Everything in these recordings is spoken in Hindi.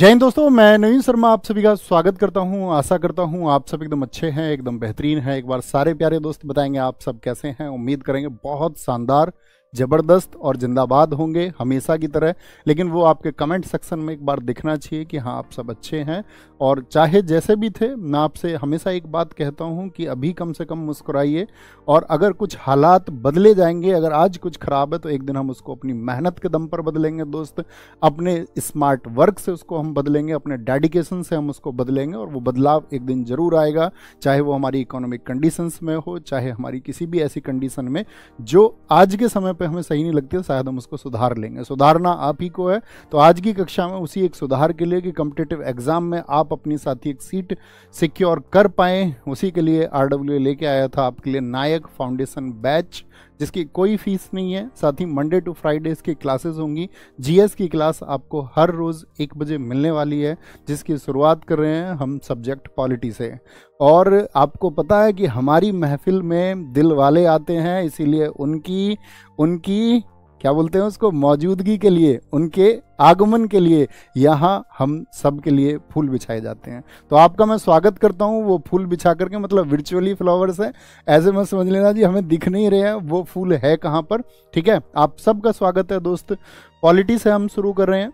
जय हिंद दोस्तों, मैं नवीन शर्मा आप सभी का स्वागत करता हूं। आशा करता हूं आप सब एकदम अच्छे हैं, एकदम बेहतरीन हैं। एक बार सारे प्यारे दोस्त बताएंगे आप सब कैसे हैं। उम्मीद करेंगे बहुत शानदार, ज़बरदस्त और जिंदाबाद होंगे हमेशा की तरह। लेकिन वो आपके कमेंट सेक्शन में एक बार दिखना चाहिए कि हाँ आप सब अच्छे हैं। और चाहे जैसे भी थे, मैं आपसे हमेशा एक बात कहता हूँ कि अभी कम से कम मुस्कुराइए। और अगर कुछ हालात बदले जाएंगे, अगर आज कुछ ख़राब है तो एक दिन हम उसको अपनी मेहनत के दम पर बदलेंगे दोस्त। अपने स्मार्ट वर्क से उसको हम बदलेंगे, अपने डेडिकेशन से हम उसको बदलेंगे। और वो बदलाव एक दिन ज़रूर आएगा, चाहे वो हमारी इकोनॉमिक कंडीशंस में हो, चाहे हमारी किसी भी ऐसी कंडीशन में जो आज के समय पे हमें सही नहीं लगती है, शायद हम उसको सुधार लेंगे। सुधारना आप ही को है। तो आज की कक्षा में उसी एक सुधार के लिए कि कॉम्पिटिटिव एग्जाम में आप अपनी साथी एक सीट सिक्योर कर पाएँ, उसी के लिए RWA लेके आया था आपके लिए नायक फाउंडेशन बैच, जिसकी कोई फीस नहीं है। साथ ही मंडे टू फ्राइडे इसकी क्लासेस होंगी। GS की क्लास आपको हर रोज़ 1 बजे मिलने वाली है, जिसकी शुरुआत कर रहे हैं हम सब्जेक्ट पॉलिटी से। और आपको पता है कि हमारी महफिल में दिल वाले आते हैं, इसीलिए उनकी क्या बोलते हैं उसको, मौजूदगी के लिए, उनके आगमन के लिए यहाँ हम सब के लिए फूल बिछाए जाते हैं। तो आपका मैं स्वागत करता हूँ। वो फूल बिछा करके मतलब वर्चुअली फ्लावर्स है, ऐसे मत समझ लेना जी हमें दिख नहीं रहे हैं, वो फूल है कहाँ पर। ठीक है, आप सबका स्वागत है दोस्त। पॉलिटी से हम शुरू कर रहे हैं।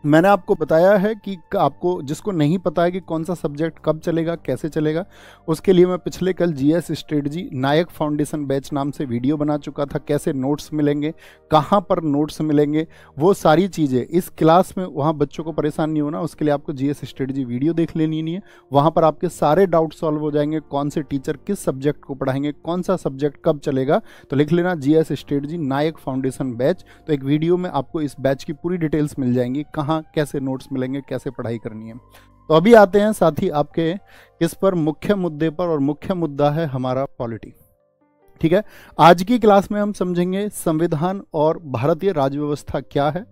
मैंने आपको बताया है कि आपको जिसको नहीं पता है कि कौन सा सब्जेक्ट कब चलेगा, कैसे चलेगा, उसके लिए मैं पिछले कल GS स्ट्रेटजी नायक फाउंडेशन बैच नाम से वीडियो बना चुका था। कैसे नोट्स मिलेंगे, कहाँ पर नोट्स मिलेंगे, वो सारी चीज़ें इस क्लास में। वहाँ बच्चों को परेशान नहीं होना, उसके लिए आपको GS स्ट्रेटजी वीडियो देख लेनी नहीं है। वहाँ पर आपके सारे डाउट सॉल्व हो जाएंगे। कौन से टीचर किस सब्जेक्ट को पढ़ाएंगे, कौन सा सब्जेक्ट कब चलेगा, तो लिख लेना GS स्ट्रेटजी नायक फाउंडेशन बैच। तो एक वीडियो में आपको इस बैच की पूरी डिटेल्स मिल जाएंगी, कहाँ कैसे नोट्स मिलेंगे, कैसे पढ़ाई करनी है। तो अभी आते हैं साथी आपके इस पर मुख्य मुद्दे पर, और मुख्य मुद्दा है हमारा पॉलिटी। ठीक है, आज की क्लास में हम समझेंगे संविधान और भारतीय राज्य व्यवस्था क्या है।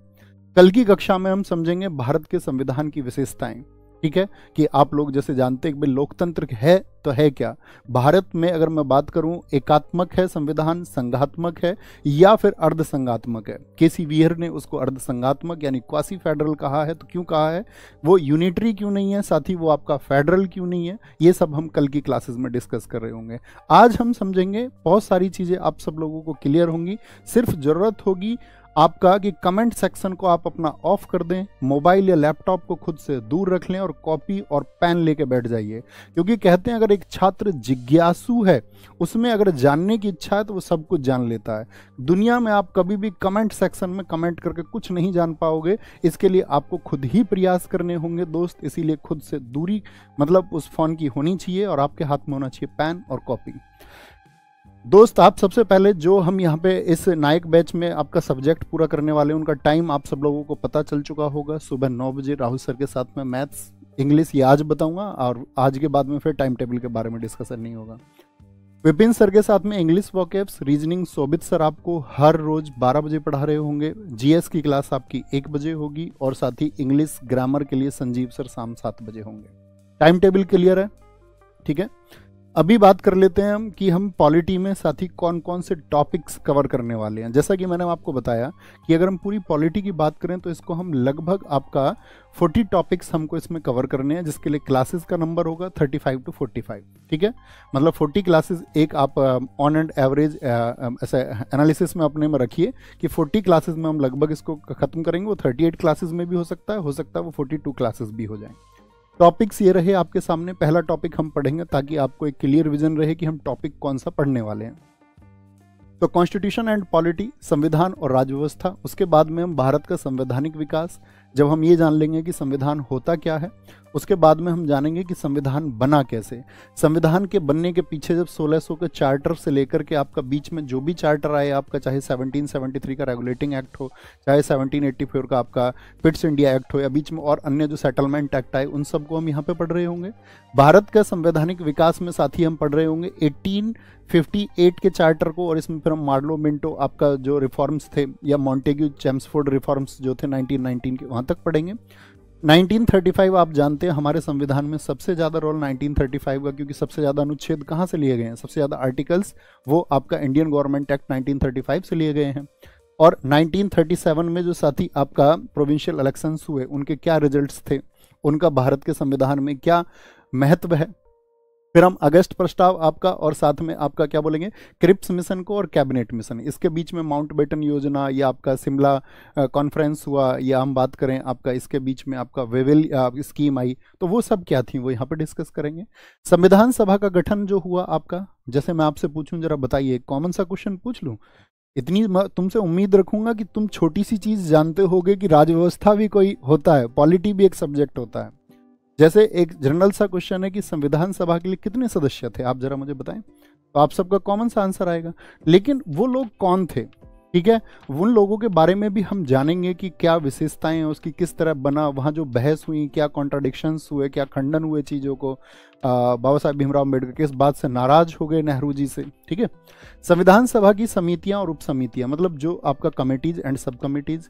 कल की कक्षा में हम समझेंगे भारत के संविधान की विशेषताएं। ठीक है, कि आप लोग जैसे जानते हैं कि लोकतंत्र है तो है क्या। भारत में अगर मैं बात करूं, एकात्मक है संविधान, संघात्मक है, या फिर अर्ध संघात्मक है। KC वीर ने उसको अर्ध संघात्मक यानी क्वासी फेडरल कहा है। तो क्यों कहा है, वो यूनिटरी क्यों नहीं है, साथ ही वो आपका फेडरल क्यों नहीं है, ये सब हम कल की क्लासेस में डिस्कस कर रहे होंगे। आज हम समझेंगे, बहुत सारी चीज़ें आप सब लोगों को क्लियर होंगी। सिर्फ ज़रूरत होगी आपका कि कमेंट सेक्शन को आप अपना ऑफ कर दें, मोबाइल या लैपटॉप को खुद से दूर रख लें और कॉपी और पेन लेके बैठ जाइए। क्योंकि कहते हैं अगर एक छात्र जिज्ञासु है, उसमें अगर जानने की इच्छा है तो वो सब कुछ जान लेता है। दुनिया में आप कभी भी कमेंट सेक्शन में कमेंट करके कुछ नहीं जान पाओगे। इसके लिए आपको खुद ही प्रयास करने होंगे दोस्त। इसीलिए खुद से दूरी मतलब उस फोन की होनी चाहिए, और आपके हाथ में होना चाहिए पेन और कॉपी। दोस्त, आप सबसे पहले जो हम यहाँ पे इस नायक बैच में आपका सब्जेक्ट पूरा करने वाले हैं, उनका टाइम आप सब लोगों को पता चल चुका होगा। सुबह 9 बजे राहुल सर के साथ में मैथ्स इंग्लिश ये आज बताऊंगा, और आज के बाद में फिर टाइम टेबल के बारे में डिस्कशन नहीं होगा। विपिन सर के साथ में इंग्लिश वोकैब्स रीजनिंग शोभित सर आपको हर रोज 12 बजे पढ़ा रहे होंगे। GS की क्लास आपकी 1 बजे होगी, और साथ ही इंग्लिश ग्रामर के लिए संजीव सर शाम 7 बजे होंगे। टाइम टेबल क्लियर है? ठीक है, अभी बात कर लेते हैं हम कि हम पॉलिटी में साथी कौन कौन से टॉपिक्स कवर करने वाले हैं। जैसा कि मैंने आपको बताया कि अगर हम पूरी पॉलिटी की बात करें तो इसको हम लगभग आपका 40 टॉपिक्स हमको इसमें कवर करने हैं, जिसके लिए क्लासेस का नंबर होगा 35 to 45। ठीक है, मतलब 40 क्लासेस एक आप ऑन एंड एवरेज ऐसे एनालिसिस में अपने में रखिए कि 40 क्लासेस में हम लगभग इसको खत्म करेंगे। वो 38 क्लासेस में भी हो सकता है वो 42 क्लासेस भी हो जाएं। टॉपिक्स ये रहे आपके सामने। पहला टॉपिक हम पढ़ेंगे ताकि आपको एक क्लियर विजन रहे कि हम टॉपिक कौन सा पढ़ने वाले हैं। तो कॉन्स्टिट्यूशन एंड पॉलिटी, संविधान और राज्य व्यवस्था। उसके बाद में हम भारत का संवैधानिक विकास, जब हम ये जान लेंगे कि संविधान होता क्या है, उसके बाद में हम जानेंगे कि संविधान बना कैसे। संविधान के बनने के पीछे जब 1600 के चार्टर से लेकर के आपका बीच में जो भी चार्टर आए आपका, चाहे 1773 का रेगुलेटिंग एक्ट हो, चाहे 1784 का आपका पिट्स इंडिया एक्ट हो, या बीच में और अन्य जो सेटलमेंट एक्ट आए, उन सबको हम यहाँ पे पढ़ रहे होंगे। भारत का संवैधानिक विकास में साथ ही हम पढ़ रहे होंगे 1858 के चार्टर को, और इसमें फिर हम मार्लो मिंटो आपका जो रिफॉर्म्स थे, या मॉन्टेग्यू चेम्सफोर्ड रिफॉर्म्स जो थे 1919 के, वहाँ तक पढ़ेंगे। 1935 आप जानते हैं हमारे संविधान में सबसे ज़्यादा रोल 1935 का, क्योंकि सबसे ज़्यादा अनुच्छेद कहाँ से लिए गए हैं, सबसे ज़्यादा आर्टिकल्स वो आपका इंडियन गवर्नमेंट एक्ट 1935 से लिए गए हैं। और 1937 में जो साथी आपका प्रोविंशियल इलेक्शंस हुए उनके क्या रिजल्ट्स थे, उनका भारत के संविधान में क्या महत्व है। फिर हम अगस्त प्रस्ताव आपका, और साथ में आपका क्या बोलेंगे, क्रिप्स मिशन को और कैबिनेट मिशन। इसके बीच में माउंटबेटन योजना या आपका शिमला कॉन्फ्रेंस हुआ, या हम बात करें आपका इसके बीच में आपका वेवेल स्कीम आई, तो वो सब क्या थी वो यहाँ पे डिस्कस करेंगे। संविधान सभा का गठन जो हुआ आपका, जैसे मैं आपसे पूछूं जरा बताइए, कॉमन सा क्वेश्चन पूछ लूं, इतनी तुमसे उम्मीद रखूंगा कि तुम छोटी सी चीज जानते होगे कि राज्य व्यवस्था भी कोई होता है, पॉलिटी भी एक सब्जेक्ट होता है। जैसे एक जनरल सा क्वेश्चन है कि संविधान सभा के लिए कितने सदस्य थे, आप जरा मुझे बताएं, तो आप सबका कॉमन सा आंसर आएगा। लेकिन वो लोग कौन थे, ठीक है, उन लोगों के बारे में भी हम जानेंगे कि क्या विशेषताएं हैं उसकी, किस तरह बना, वहाँ जो बहस हुई, क्या कॉन्ट्राडिक्शंस हुए, क्या खंडन हुए चीज़ों को। बाबा साहब भीमराव अम्बेडकर किस बात से नाराज हो गए नेहरू जी से, ठीक है। संविधान सभा की समितियां और उप समितियां, मतलब जो आपका कमेटीज एंड सब कमेटीज।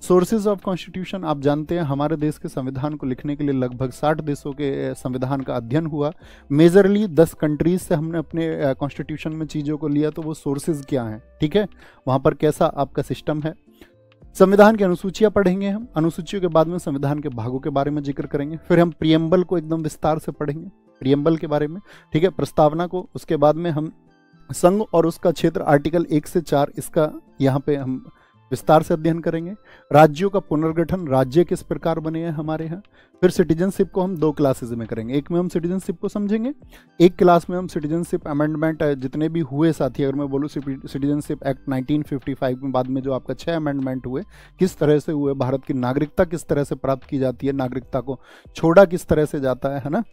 सोर्सेज ऑफ कॉन्स्टिट्यूशन, आप जानते हैं हमारे देश के संविधान को लिखने के लिए लगभग 60 देशों के संविधान का अध्ययन हुआ। मेजरली 10 कंट्रीज से हमने अपने कॉन्स्टिट्यूशन में चीज़ों को लिया, तो वो सोर्सेज क्या हैं, ठीक है, वहाँ पर कैसा आपका सिस्टम है। संविधान की अनुसूचियां पढ़ेंगे हम, अनुसूचियों के बाद में संविधान के भागों के बारे में जिक्र करेंगे। फिर हम प्रियम्बल को एकदम विस्तार से पढ़ेंगे, प्रियम्बल के बारे में, ठीक है, प्रस्तावना को। उसके बाद में हम संघ और उसका क्षेत्र आर्टिकल 1 से 4, इसका यहाँ पे हम विस्तार से अध्ययन करेंगे। राज्यों का पुनर्गठन, राज्य किस प्रकार बने हैं हमारे यहाँ। फिर सिटीजनशिप को हम 2 क्लासेज में करेंगे, एक में हम सिटीजनशिप को समझेंगे, एक क्लास में हम सिटीजनशिप अमेंडमेंट जितने भी हुए साथी, अगर मैं बोलूँ सिटीजनशिप एक्ट 1955 में बाद में जो आपका 6 अमेंडमेंट हुए, किस तरह से हुए, भारत की नागरिकता किस तरह से प्राप्त की जाती है, नागरिकता को छोड़ा किस तरह से जाता है ना।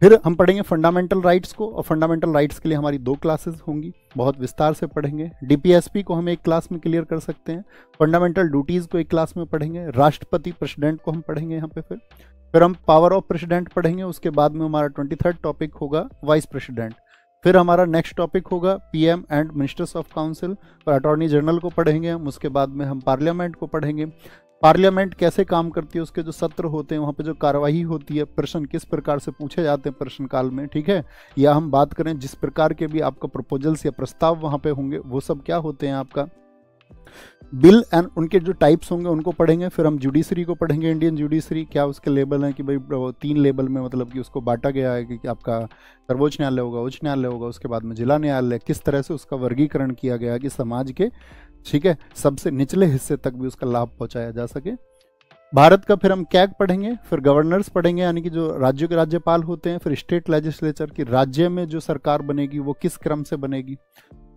फिर हम पढ़ेंगे फंडामेंटल राइट्स को, और फंडामेंटल राइट्स के लिए हमारी 2 क्लासेस होंगी, बहुत विस्तार से पढ़ेंगे। डीपीएसपी को हम एक क्लास में क्लियर कर सकते हैं, फंडामेंटल ड्यूटीज़ को एक क्लास में पढ़ेंगे, राष्ट्रपति प्रेसिडेंट को हम पढ़ेंगे यहाँ पे। फिर हम पावर ऑफ प्रेसिडेंट पढ़ेंगे। उसके बाद में हमारा 23rd टॉपिक होगा वाइस प्रेसिडेंट। फिर हमारा नेक्स्ट टॉपिक होगा PM and ministers of council, और अटॉर्नी जनरल को पढ़ेंगे हम। उसके बाद में हम पार्लियामेंट को पढ़ेंगे, पार्लियामेंट कैसे काम करती है, उसके जो सत्र होते हैं वहाँ पे जो कार्यवाही होती है, प्रश्न किस प्रकार से पूछे जाते हैं प्रश्नकाल में, ठीक है। या हम बात करें जिस प्रकार के भी आपका प्रपोजल्स या प्रस्ताव वहाँ पे होंगे वो सब क्या होते हैं आपका बिल एंड उनके जो टाइप्स होंगे उनको पढ़ेंगे। फिर हम जुडिशरी को पढ़ेंगे, इंडियन जुडिशरी क्या उसके लेवल हैं, कि भाई 3 लेवल में मतलब कि उसको बांटा गया है कि आपका सर्वोच्च न्यायालय होगा, उच्च न्यायालय होगा, उसके बाद में जिला न्यायालय, किस तरह से उसका वर्गीकरण किया गया है कि समाज के, ठीक है, सबसे निचले हिस्से तक भी उसका लाभ पहुंचाया जा सके। भारत का फिर हम कैग पढ़ेंगे। फिर गवर्नर्स पढ़ेंगे, यानी कि जो राज्यों के राज्यपाल होते हैं। फिर स्टेट लेजिस्लेचर की राज्य में जो सरकार बनेगी वो किस क्रम से बनेगी।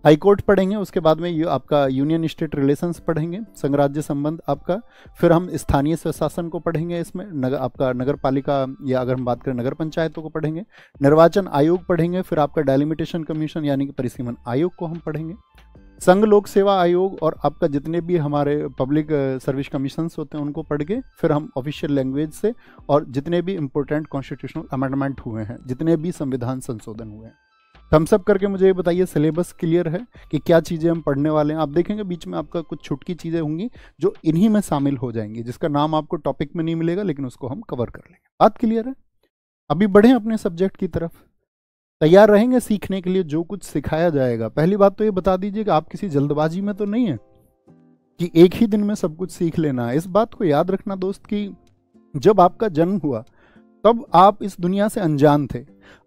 हाई कोर्ट पढ़ेंगे। उसके बाद में ये आपका यूनियन स्टेट रिलेशंस पढ़ेंगे, संघ राज्य संबंध आपका। फिर हम स्थानीय स्वशासन को पढ़ेंगे, इसमें आपका नगर पालिका या अगर हम बात करें नगर पंचायतों को पढ़ेंगे। निर्वाचन आयोग पढ़ेंगे। फिर आपका डेलिमिटेशन कमीशन यानी कि परिसीमन आयोग को हम पढ़ेंगे। संघ लोक सेवा आयोग और आपका जितने भी हमारे पब्लिक सर्विस कमीशंस होते हैं उनको पढ़ के फिर हम ऑफिशियल लैंग्वेज से और जितने भी इंपॉर्टेंट कॉन्स्टिट्यूशनल अमेंडमेंट हुए हैं, जितने भी संविधान संशोधन हुए हैं, थम्स अप करके मुझे ये बताइए सिलेबस क्लियर है कि क्या चीज़ें हम पढ़ने वाले हैं। आप देखेंगे बीच में आपका कुछ छुटकी चीज़ें होंगी जो इन्हीं में शामिल हो जाएंगी, जिसका नाम आपको टॉपिक में नहीं मिलेगा लेकिन उसको हम कवर कर लेंगे। बात क्लियर है? अभी बढ़ें अपने सब्जेक्ट की तरफ। तैयार रहेंगे सीखने के लिए जो कुछ सिखाया जाएगा। पहली बात तो ये बता दीजिए कि आप किसी जल्दबाजी में तो नहीं है कि एक ही दिन में सब कुछ सीख लेना है। इस बात को याद रखना दोस्त कि जब आपका जन्म हुआ तब आप इस दुनिया से अनजान थे,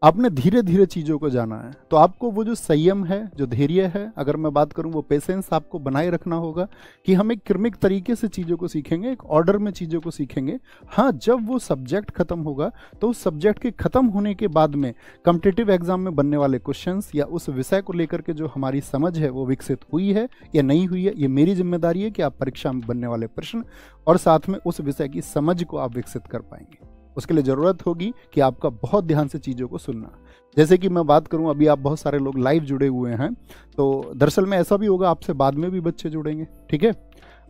आपने धीरे धीरे चीज़ों को जाना है। तो आपको वो जो संयम है, जो धैर्य है, अगर मैं बात करूं वो पेशेंस आपको बनाए रखना होगा कि हम एक क्रमिक तरीके से चीज़ों को सीखेंगे, एक ऑर्डर में चीज़ों को सीखेंगे। हाँ, जब वो सब्जेक्ट खत्म होगा तो उस सब्जेक्ट के खत्म होने के बाद में कॉम्पिटिटिव एग्जाम में बनने वाले क्वेश्चंस या उस विषय को लेकर के जो हमारी समझ है वो विकसित हुई है या नहीं हुई है, ये मेरी जिम्मेदारी है कि आप परीक्षा में बनने वाले प्रश्न और साथ में उस विषय की समझ को आप विकसित कर पाएंगे। उसके लिए ज़रूरत होगी कि आपका बहुत ध्यान से चीज़ों को सुनना। जैसे कि मैं बात करूं, अभी आप बहुत सारे लोग लाइव जुड़े हुए हैं, तो दरअसल में ऐसा भी होगा आपसे बाद में भी बच्चे जुड़ेंगे, ठीक है।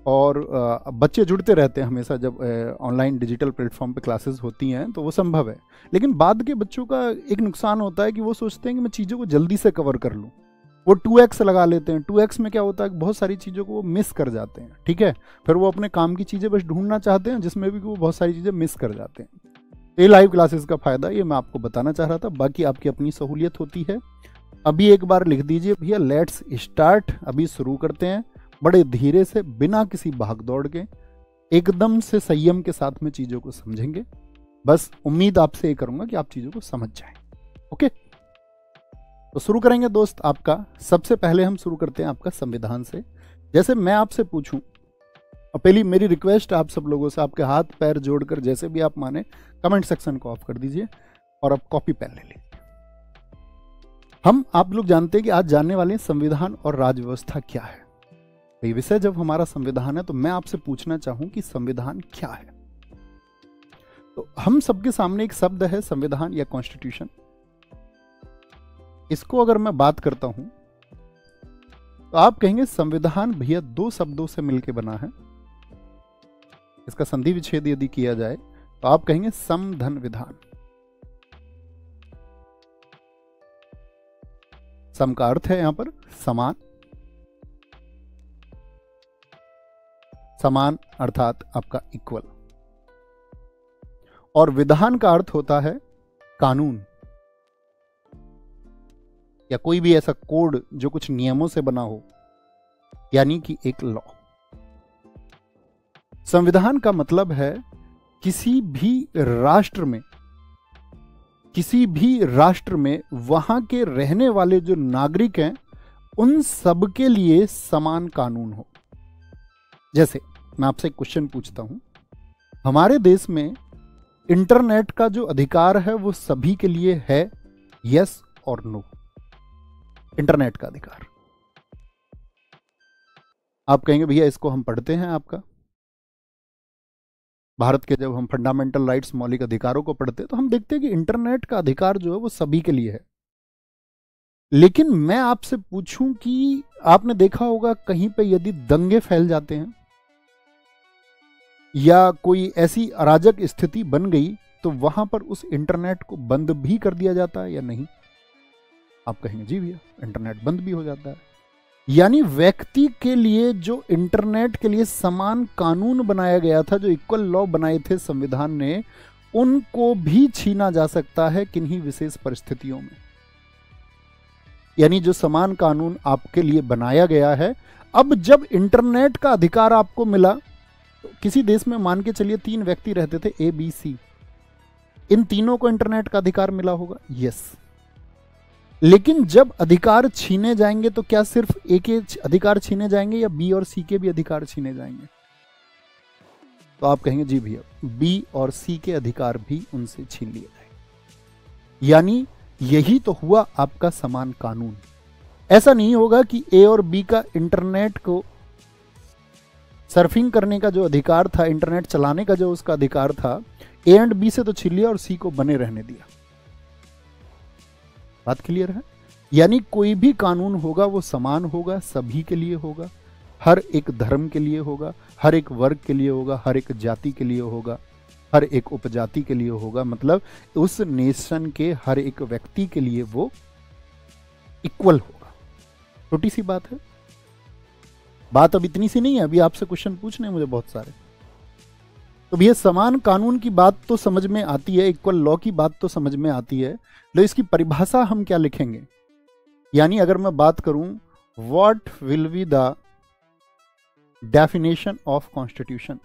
और बच्चे जुड़ते रहते हैं हमेशा जब ऑनलाइन डिजिटल प्लेटफॉर्म पे क्लासेस होती हैं, तो वो संभव है। लेकिन बाद के बच्चों का एक नुकसान होता है कि वो सोचते हैं कि मैं चीज़ों को जल्दी से कवर कर लूँ, वो 2x लगा लेते हैं। 2x में क्या होता है, बहुत सारी चीज़ों को वो मिस कर जाते हैं, ठीक है। फिर वो अपने काम की चीज़ें बस ढूंढना चाहते हैं जिसमें भी वो बहुत सारी चीज़ें मिस कर जाते हैं। ये लाइव क्लासेस का फ़ायदा ये मैं आपको बताना चाह रहा था। बाकी आपकी अपनी सहूलियत होती है। अभी एक बार लिख दीजिए भैया, लेट्स स्टार्ट। अभी शुरू करते हैं बड़े धीरे से, बिना किसी भागदौड़ के, एकदम से संयम के साथ में चीजों को समझेंगे। बस उम्मीद आपसे ये करूंगा कि आप चीजों को समझ जाएं। ओके, तो शुरू करेंगे दोस्त आपका। सबसे पहले हम शुरू करते हैं आपका संविधान से। जैसे मैं आपसे पूछूं, और पहली मेरी रिक्वेस्ट आप सब लोगों से, आपके हाथ पैर जोड़कर जैसे भी आप माने, कमेंट सेक्शन को ऑफ कर दीजिए और अब कॉपी पेन ले लीजिए। हम आप लोग जानते हैं कि आज जानने वाले हैं संविधान और राज्य व्यवस्था क्या है। तो ये विषय जब हमारा संविधान है, तो मैं आपसे पूछना चाहूं कि संविधान क्या है। तो हम सबके सामने एक शब्द है संविधान या कॉन्स्टिट्यूशन। इसको अगर मैं बात करता हूं तो आप कहेंगे संविधान भैया दो शब्दों से मिलकर बना है। इसका संधि विच्छेद यदि किया जाए तो आप कहेंगे समधन विधान। सम का अर्थ है यहां पर समान, समान अर्थात आपका इक्वल, और विधान का अर्थ होता है कानून या कोई भी ऐसा कोड जो कुछ नियमों से बना हो, यानी कि एक लॉ। संविधान का मतलब है किसी भी राष्ट्र में वहां के रहने वाले जो नागरिक हैं उन सब के लिए समान कानून हो। जैसे मैं आपसे एक क्वेश्चन पूछता हूं, हमारे देश में इंटरनेट का जो अधिकार है वो सभी के लिए है, यस और नो? इंटरनेट का अधिकार, आप कहेंगे भैया इसको हम पढ़ते हैं आपका भारत के, जब हम फंडामेंटल राइट्स मौलिक अधिकारों को पढ़ते हैं तो हम देखते हैं कि इंटरनेट का अधिकार जो है वो सभी के लिए है। लेकिन मैं आपसे पूछूं कि आपने देखा होगा कहीं पे यदि दंगे फैल जाते हैं या कोई ऐसी अराजक स्थिति बन गई तो वहां पर उस इंटरनेट को बंद भी कर दिया जाता है या नहीं? आप कहेंगे जी भैया इंटरनेट बंद भी हो जाता है। यानी व्यक्ति के लिए जो इंटरनेट के लिए समान कानून बनाया गया था, जो इक्वल लॉ बनाए थे संविधान ने, उनको भी छीना जा सकता है किन्हीं विशेष परिस्थितियों में। यानी जो समान कानून आपके लिए बनाया गया है, अब जब इंटरनेट का अधिकार आपको मिला, तो किसी देश में मान के चलिए 3 व्यक्ति रहते थे ए बी सी, इन तीनों को इंटरनेट का अधिकार मिला होगा, यस। लेकिन जब अधिकार छीने जाएंगे तो क्या सिर्फ ए के अधिकार छीने जाएंगे या बी और सी के भी अधिकार छीने जाएंगे? तो आप कहेंगे जी भैया बी और सी के अधिकार भी उनसे छीन लिए जाएंगे। यानी यही तो हुआ आपका समान कानून। ऐसा नहीं होगा कि ए और बी का इंटरनेट को सर्फिंग करने का जो अधिकार था, इंटरनेट चलाने का जो उसका अधिकार था, ए एंड बी से तो छीन लिया और सी को बने रहने दिया। बात क्लियर है? यानी कोई भी कानून होगा वो समान होगा, सभी के लिए होगा, हर एक धर्म के लिए होगा, हर एक वर्ग के लिए होगा, हर एक जाति के लिए होगा, हर एक उपजाति के लिए होगा। मतलब उस नेशन के हर एक व्यक्ति के लिए वो इक्वल होगा। छोटी सी बात है, बात अब इतनी सी नहीं है। अभी आपसे क्वेश्चन पूछने हैं मुझे बहुत सारे। तो भैया समान कानून की बात तो समझ में आती है, इक्वल लॉ की बात तो समझ में आती है, तो इसकी परिभाषा हम क्या लिखेंगे? यानी अगर मैं बात करूं, what will be the definition of constitution,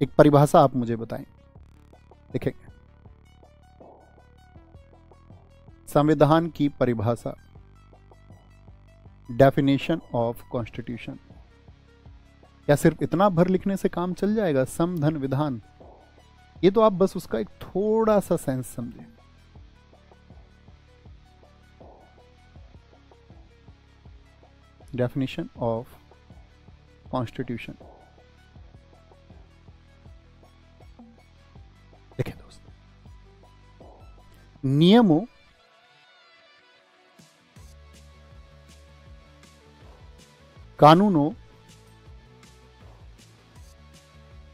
एक परिभाषा आप मुझे बताएं। लिखेंगे संविधान की परिभाषा, डेफिनेशन ऑफ कॉन्स्टिट्यूशन। क्या सिर्फ इतना भर लिखने से काम चल जाएगा? समधन विधान, ये तो आप बस उसका एक थोड़ा सा सेंस समझें। Definition of constitution. देखिए दोस्त, नियमों, कानूनों,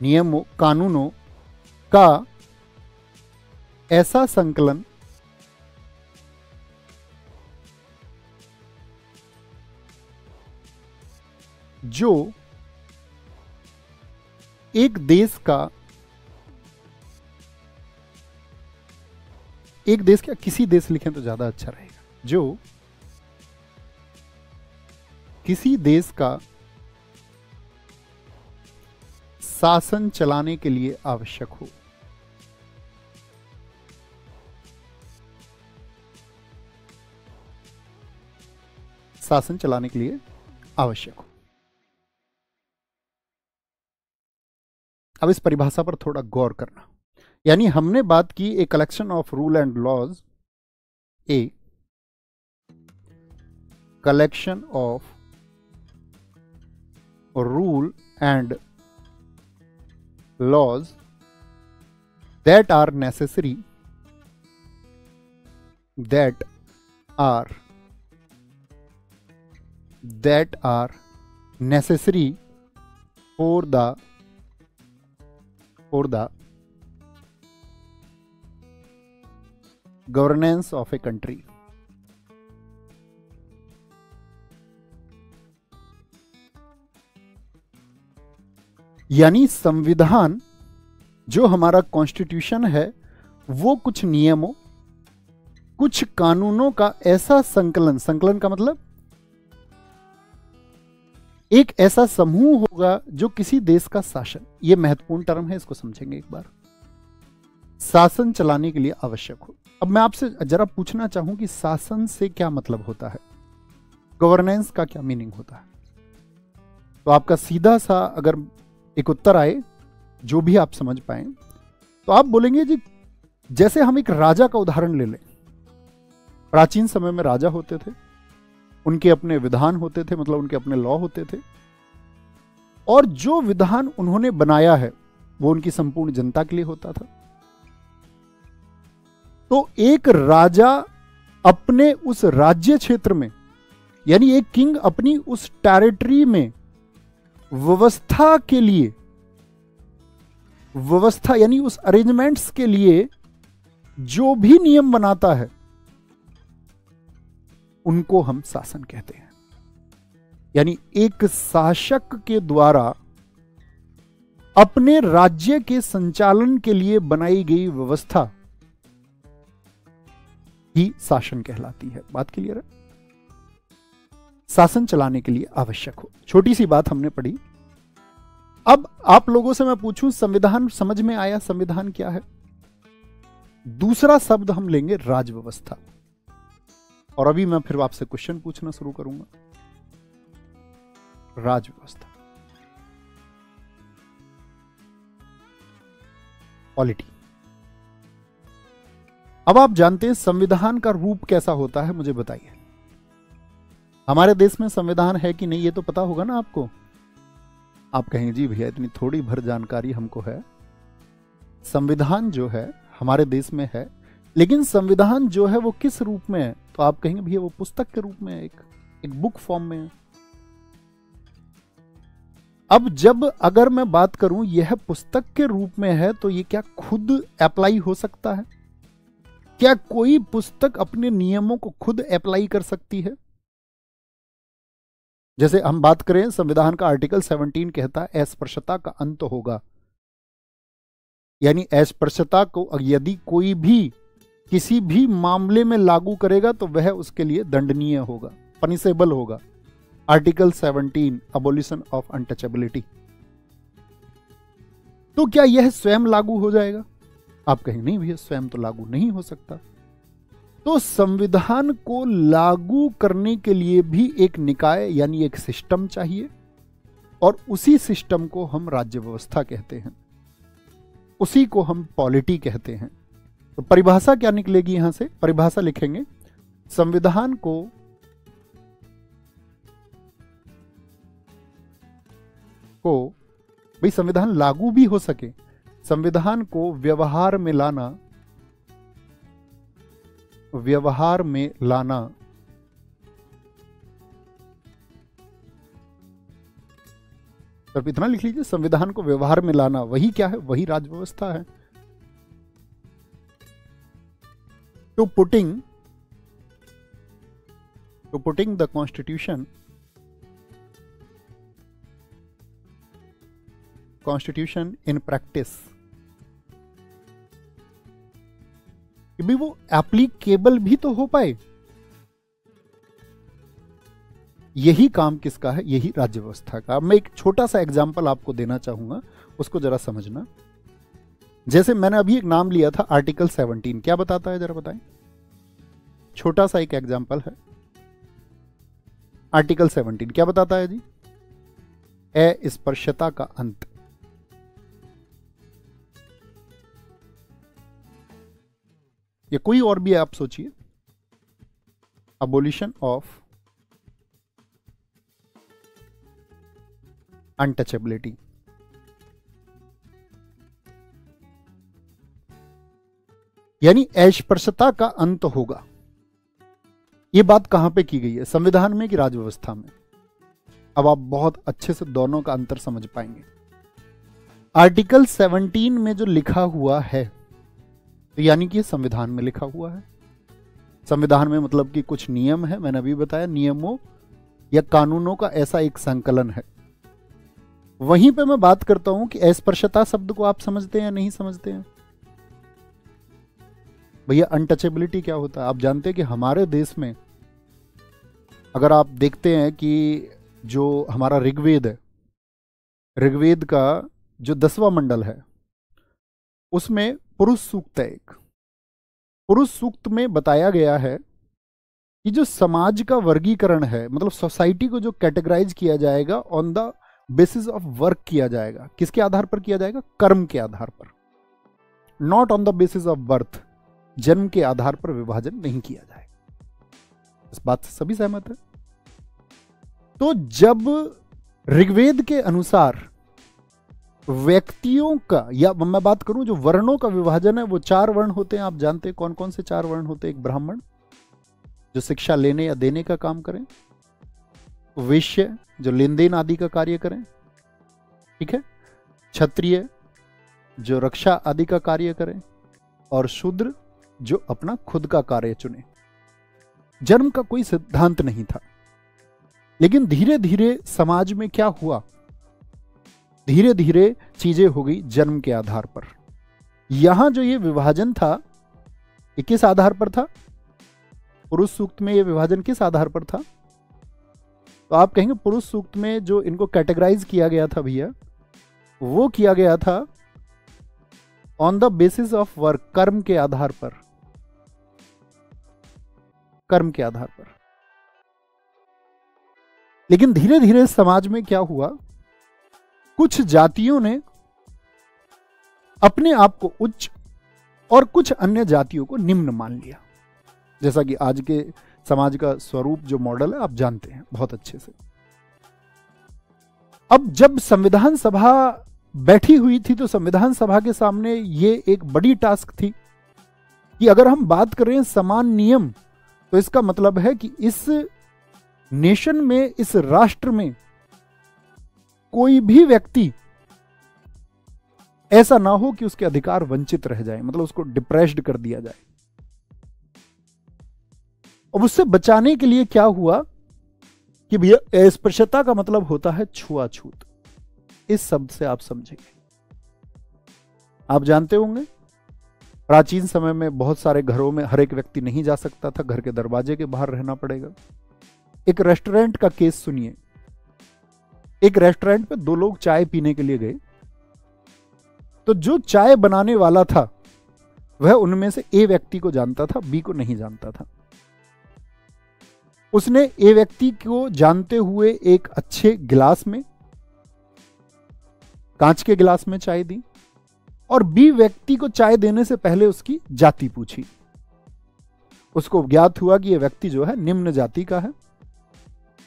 नियमों कानूनों का ऐसा संकलन जो एक देश का, एक देश क्या, किसी देश लिखें तो ज्यादा अच्छा रहेगा, जो किसी देश का शासन चलाने के लिए आवश्यक हो। शासन चलाने के लिए आवश्यक हो। अब इस परिभाषा पर थोड़ा गौर करना। यानी हमने बात की a collection of rule and laws, a collection of rule and laws that are necessary for the governance of a country. यानी संविधान जो हमारा कॉन्स्टिट्यूशन है वो कुछ नियमों, कुछ कानूनों का ऐसा संकलन, संकलन का मतलब एक ऐसा समूह होगा जो किसी देश का शासन, ये महत्वपूर्ण टर्म है, इसको समझेंगे एक बार, शासन चलाने के लिए आवश्यक हो। अब मैं आपसे जरा पूछना चाहूं कि शासन से क्या मतलब होता है, गवर्नेंस का क्या मीनिंग होता है। तो आपका सीधा सा अगर एक उत्तर आए जो भी आप समझ पाए, तो आप बोलेंगे जी जैसे हम एक राजा का उदाहरण ले लें। प्राचीन समय में राजा होते थे, उनके अपने विधान होते थे, मतलब उनके अपने लॉ होते थे, और जो विधान उन्होंने बनाया है वो उनकी संपूर्ण जनता के लिए होता था। तो एक राजा अपने उस राज्य क्षेत्र में, यानी एक किंग अपनी उस टेरिटरी में व्यवस्था के लिए, व्यवस्था यानी उस अरेंजमेंट्स के लिए जो भी नियम बनाता है उनको हम शासन कहते हैं। यानी एक शासक के द्वारा अपने राज्य के संचालन के लिए बनाई गई व्यवस्था ही शासन कहलाती है। बात क्लियर है? शासन चलाने के लिए आवश्यक हो। छोटी सी बात हमने पढ़ी। अब आप लोगों से मैं पूछूं, संविधान समझ में आया? संविधान क्या है? दूसरा शब्द हम लेंगे राज व्यवस्था, और अभी मैं फिर आपसे क्वेश्चन पूछना शुरू करूंगा। राज व्यवस्था, पॉलिटी। अब आप जानते हैं संविधान का रूप कैसा होता है, मुझे बताइए। हमारे देश में संविधान है कि नहीं ये तो पता होगा ना आपको। आप कहेंगे जी भैया इतनी थोड़ी भर जानकारी हमको है। संविधान जो है हमारे देश में है, लेकिन संविधान जो है वो किस रूप में है? तो आप कहेंगे भैया वो पुस्तक के रूप में है, एक बुक फॉर्म में है। अब जब अगर मैं बात करूं यह पुस्तक के रूप में है, तो ये क्या खुद अप्लाई हो सकता है? क्या कोई पुस्तक अपने नियमों को खुद अप्लाई कर सकती है? जैसे हम बात करें, संविधान का आर्टिकल 17 कहता है अस्पृश्यता का अंत होगा। यानी अस्पृश्यता को यदि कोई भी किसी भी मामले में लागू करेगा तो वह उसके लिए दंडनीय होगा, पनिशेबल होगा। Article 17 abolition of untouchability. तो क्या यह स्वयं लागू हो जाएगा? आप कहेंगे नहीं भैया स्वयं तो लागू नहीं हो सकता। तो संविधान को लागू करने के लिए भी एक निकाय यानी एक सिस्टम चाहिए, और उसी सिस्टम को हम राज्य व्यवस्था कहते हैं, उसी को हम पॉलिटी कहते हैं। तो परिभाषा क्या निकलेगी यहां से? परिभाषा लिखेंगे संविधान को भाई संविधान लागू भी हो सके, संविधान को व्यवहार में लाना, व्यवहार में लाना सिर्फ इतना लिख लीजिए, संविधान को व्यवहार में लाना वही क्या है? वही राज व्यवस्था है। To putting the constitution in practice, कि भी वो एप्लीकेबल भी तो हो पाए। यही काम किसका है? यही राज्य व्यवस्था का। अब मैं एक छोटा सा एग्जाम्पल आपको देना चाहूंगा, उसको जरा समझना। जैसे मैंने अभी एक नाम लिया था आर्टिकल 17, क्या बताता है जरा बताएं? छोटा सा एक एग्जाम्पल है। आर्टिकल 17 क्या बताता है जी? अस्पृश्यता का अंत। या कोई और भी है, आप सोचिए। Abolition of untouchability. यानी अस्पृश्यता का अंत होगा। यह बात कहां पे की गई है? संविधान में कि राज्य व्यवस्था में? अब आप बहुत अच्छे से दोनों का अंतर समझ पाएंगे। आर्टिकल 17 में जो लिखा हुआ है, तो यानी कि संविधान में लिखा हुआ है। संविधान में मतलब कि कुछ नियम है, मैंने अभी बताया, नियमों या कानूनों का ऐसा एक संकलन है। वहीं पे मैं बात करता हूं कि अस्पृश्यता शब्द को आप समझते हैं या नहीं समझते हैं? भैया अनटचेबिलिटी क्या होता है? आप जानते हैं कि हमारे देश में अगर आप देखते हैं कि जो हमारा ऋग्वेद है, ऋग्वेद का जो 10वां मंडल है, उसमें पुरुष सूक्त है एक। पुरुष सूक्त में बताया गया है कि जो समाज का वर्गीकरण है, मतलब सोसाइटी को जो कैटेगराइज किया जाएगा on the basis of work किया जाएगा। किसके आधार पर किया जाएगा? कर्म के आधार पर, not on the basis of birth. जन्म के आधार पर विभाजन नहीं किया जाएगा। इस बात से सभी सहमत है? तो जब ऋग्वेद के अनुसार व्यक्तियों का, या मैं बात करूं जो वर्णों का विभाजन है, वो 4 वर्ण होते हैं। आप जानते हैं कौन कौन से 4 वर्ण होते हैं? एक ब्राह्मण जो शिक्षा लेने या देने का काम करें, वैश्य जो लेन देन आदि का कार्य करें, ठीक है, क्षत्रिय जो रक्षा आदि का कार्य करें, और शूद्र जो अपना खुद का कार्य चुने। जन्म का कोई सिद्धांत नहीं था, लेकिन धीरे धीरे समाज में क्या हुआ? धीरे धीरे चीजें हो गई जन्म के आधार पर। यहां जो ये विभाजन था, ये किस आधार पर था? पुरुष सूक्त में ये विभाजन किस आधार पर था? तो आप कहेंगे पुरुष सूक्त में जो इनको कैटेगराइज किया गया था भैया, वो किया गया था on the basis of work, कर्म के आधार पर। कर्म के आधार पर। लेकिन धीरे धीरे समाज में क्या हुआ? कुछ जातियों ने अपने आप को उच्च और कुछ अन्य जातियों को निम्न मान लिया। जैसा कि आज के समाज का स्वरूप जो मॉडल है आप जानते हैं बहुत अच्छे से। अब जब संविधान सभा बैठी हुई थी, तो संविधान सभा के सामने ये एक बड़ी टास्क थी कि अगर हम बात करें समान नियम, तो इसका मतलब है कि इस नेशन में, इस राष्ट्र में कोई भी व्यक्ति ऐसा ना हो कि उसके अधिकार वंचित रह जाए, मतलब उसको डिप्रेस्ड कर दिया जाए। अब उससे बचाने के लिए क्या हुआ कि भैया अस्पृश्यता का मतलब होता है छुआछूत। इस शब्द से आप समझेंगे। आप जानते होंगे प्राचीन समय में बहुत सारे घरों में हर एक व्यक्ति नहीं जा सकता था, घर के दरवाजे के बाहर रहना पड़ेगा। एक रेस्टोरेंट का केस सुनिए। एक रेस्टोरेंट पे 2 लोग चाय पीने के लिए गए, तो जो चाय बनाने वाला था वह उनमें से ए व्यक्ति को जानता था, बी को नहीं जानता था। उसने ए व्यक्ति को जानते हुए एक अच्छे गिलास में, कांच के गिलास में चाय दी, और बी व्यक्ति को चाय देने से पहले उसकी जाति पूछी। उसको ज्ञात हुआ कि यह व्यक्ति जो है निम्न जाति का है,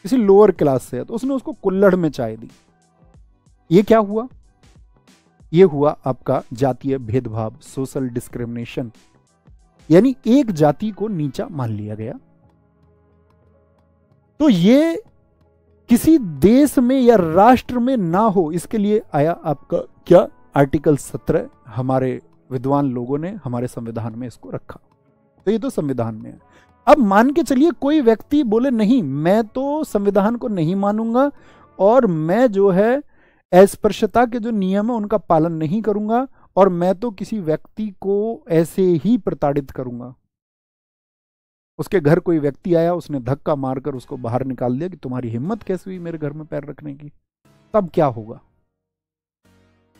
किसी लोअर क्लास से है, तो उसने उसको कुल्हड़ में चाय दी। ये क्या हुआ? ये हुआ आपका जातीय भेदभाव, सोशल डिस्क्रिमिनेशन। यानी एक जाति को नीचा मान लिया गया। तो ये किसी देश में या राष्ट्र में ना हो, इसके लिए आया आपका क्या? आर्टिकल 17। हमारे विद्वान लोगों ने हमारे संविधान में इसको रखा। तो ये तो संविधान में है। अब मान के चलिए कोई व्यक्ति बोले नहीं, मैं तो संविधान को नहीं मानूंगा और मैं जो है अस्पृश्यता के जो नियम है उनका पालन नहीं करूंगा, और मैं तो किसी व्यक्ति को ऐसे ही प्रताड़ित करूंगा। उसके घर कोई व्यक्ति आया, उसने धक्का मारकर उसको बाहर निकाल दिया कि तुम्हारी हिम्मत कैसे हुई मेरे घर में पैर रखने की, तब क्या होगा?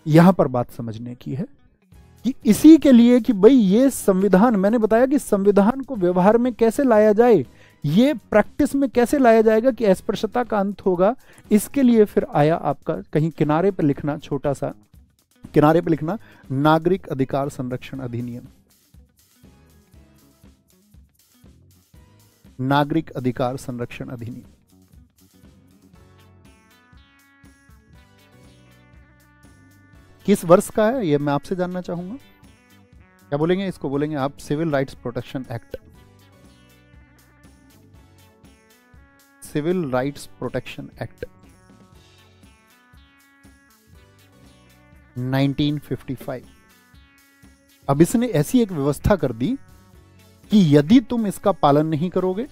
यहां पर बात समझने की है कि इसी के लिए कि भाई ये संविधान, मैंने बताया कि संविधान को व्यवहार में कैसे लाया जाए, ये प्रैक्टिस में कैसे लाया जाएगा कि अस्पृश्यता का अंत होगा। इसके लिए फिर आया आपका कहीं किनारे पर लिखना, छोटा सा किनारे पर लिखना, नागरिक अधिकार संरक्षण अधिनियम। नागरिक अधिकार संरक्षण अधिनियम किस वर्ष का है यह मैं आपसे जानना चाहूंगा। क्या बोलेंगे इसको? बोलेंगे आप civil rights protection act. Civil rights protection act 1955। अब इसने ऐसी एक व्यवस्था कर दी कि यदि तुम इसका पालन नहीं करोगे,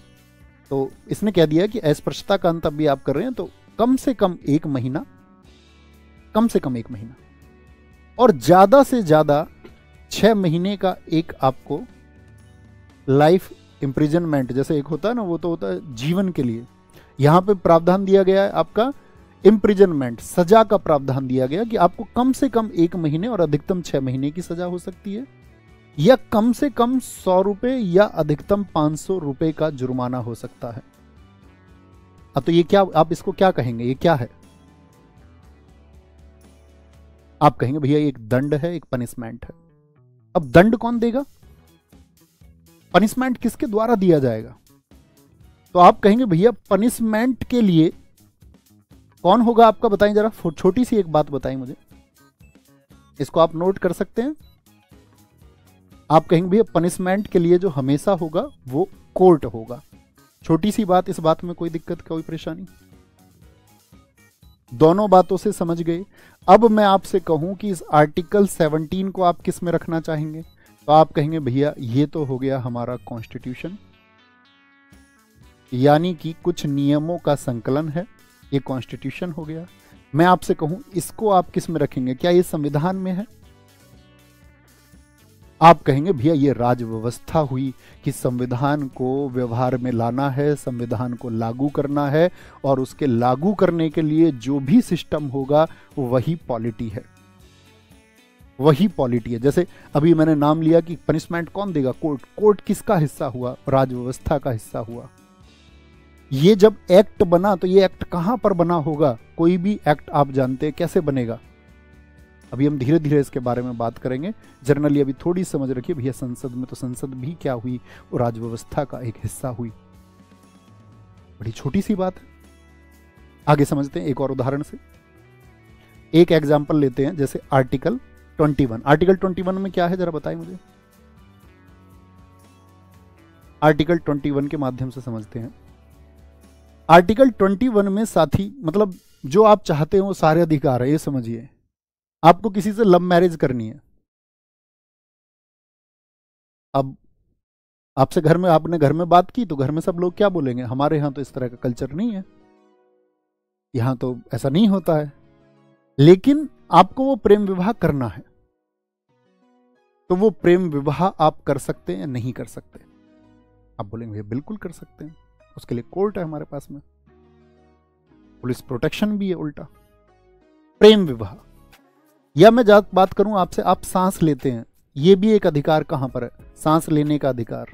तो इसने कह दिया कि अस्पृश्यता का अंत अभी आप कर रहे हैं तो कम से कम 1 महीना, कम से कम 1 महीना और ज्यादा से ज्यादा 6 महीने का एक आपको लाइफ इम्प्रिजनमेंट, जैसे एक होता है ना, वो तो होता है जीवन के लिए, यहां पे प्रावधान दिया गया है आपका इम्प्रिजनमेंट, सजा का प्रावधान दिया गया कि आपको कम से कम 1 महीने और अधिकतम 6 महीने की सजा हो सकती है, या कम से कम 100 रुपए या अधिकतम 500 रुपए का जुर्माना हो सकता है। अब तो ये क्या, आप इसको क्या कहेंगे? ये क्या है? आप कहेंगे भैया एक दंड है, एक पनिशमेंट है। अब दंड कौन देगा? पनिशमेंट किसके द्वारा दिया जाएगा? तो आप कहेंगे भैया पनिशमेंट के लिए कौन होगा आपका, बताएं जरा। छोटी सी एक बात बताएं मुझे, इसको आप नोट कर सकते हैं। आप कहेंगे भैया पनिशमेंट के लिए जो हमेशा होगा वो कोर्ट होगा। छोटी सी बात, इस बात में कोई दिक्कत, कोई परेशानी? दोनों बातों से समझ गए। अब मैं आपसे कहूं कि इस आर्टिकल 17 को आप किस में रखना चाहेंगे, तो आप कहेंगे भैया ये तो हो गया हमारा कॉन्स्टिट्यूशन, यानी कि कुछ नियमों का संकलन है, ये कॉन्स्टिट्यूशन हो गया। मैं आपसे कहूं इसको आप किस में रखेंगे? क्या ये संविधान में है? आप कहेंगे भैया ये राज व्यवस्था हुई कि संविधान को व्यवहार में लाना है, संविधान को लागू करना है, और उसके लागू करने के लिए जो भी सिस्टम होगा वही पॉलिटी है, वही पॉलिटी है। जैसे अभी मैंने नाम लिया कि पनिशमेंट कौन देगा? कोर्ट। कोर्ट किसका हिस्सा हुआ? राज व्यवस्था का हिस्सा हुआ। ये जब एक्ट बना तो ये एक्ट कहां पर बना होगा? कोई भी एक्ट आप जानते हैं कैसे बनेगा? अभी हम धीरे धीरे इसके बारे में बात करेंगे। जनरली अभी थोड़ी समझ रखिए भैया, संसद में, तो संसद भी क्या हुई? वो राज व्यवस्था का एक हिस्सा हुई। बड़ी छोटी सी बात है, आगे समझते हैं एक और उदाहरण से। एक एग्जांपल लेते हैं, जैसे आर्टिकल 21। आर्टिकल 21 में क्या है जरा बताएं मुझे। आर्टिकल 21 के माध्यम से समझते हैं। आर्टिकल 21 में साथी मतलब जो आप चाहते हो वो सारे अधिकार है। ये समझिए, आपको किसी से लव मैरिज करनी है, अब आपसे घर में, आपने घर में बात की तो घर में सब लोग क्या बोलेंगे? हमारे यहां तो इस तरह का कल्चर नहीं है, यहां तो ऐसा नहीं होता है, लेकिन आपको वो प्रेम विवाह करना है, तो वो प्रेम विवाह आप कर सकते हैं या नहीं कर सकते? आप बोलेंगे बिल्कुल कर सकते हैं, उसके लिए कोर्ट है हमारे पास में, पुलिस प्रोटेक्शन भी है उल्टा। प्रेम विवाह, या मैं बात करूं आपसे, आप सांस लेते हैं, ये भी एक अधिकार कहां पर है? सांस लेने का अधिकार।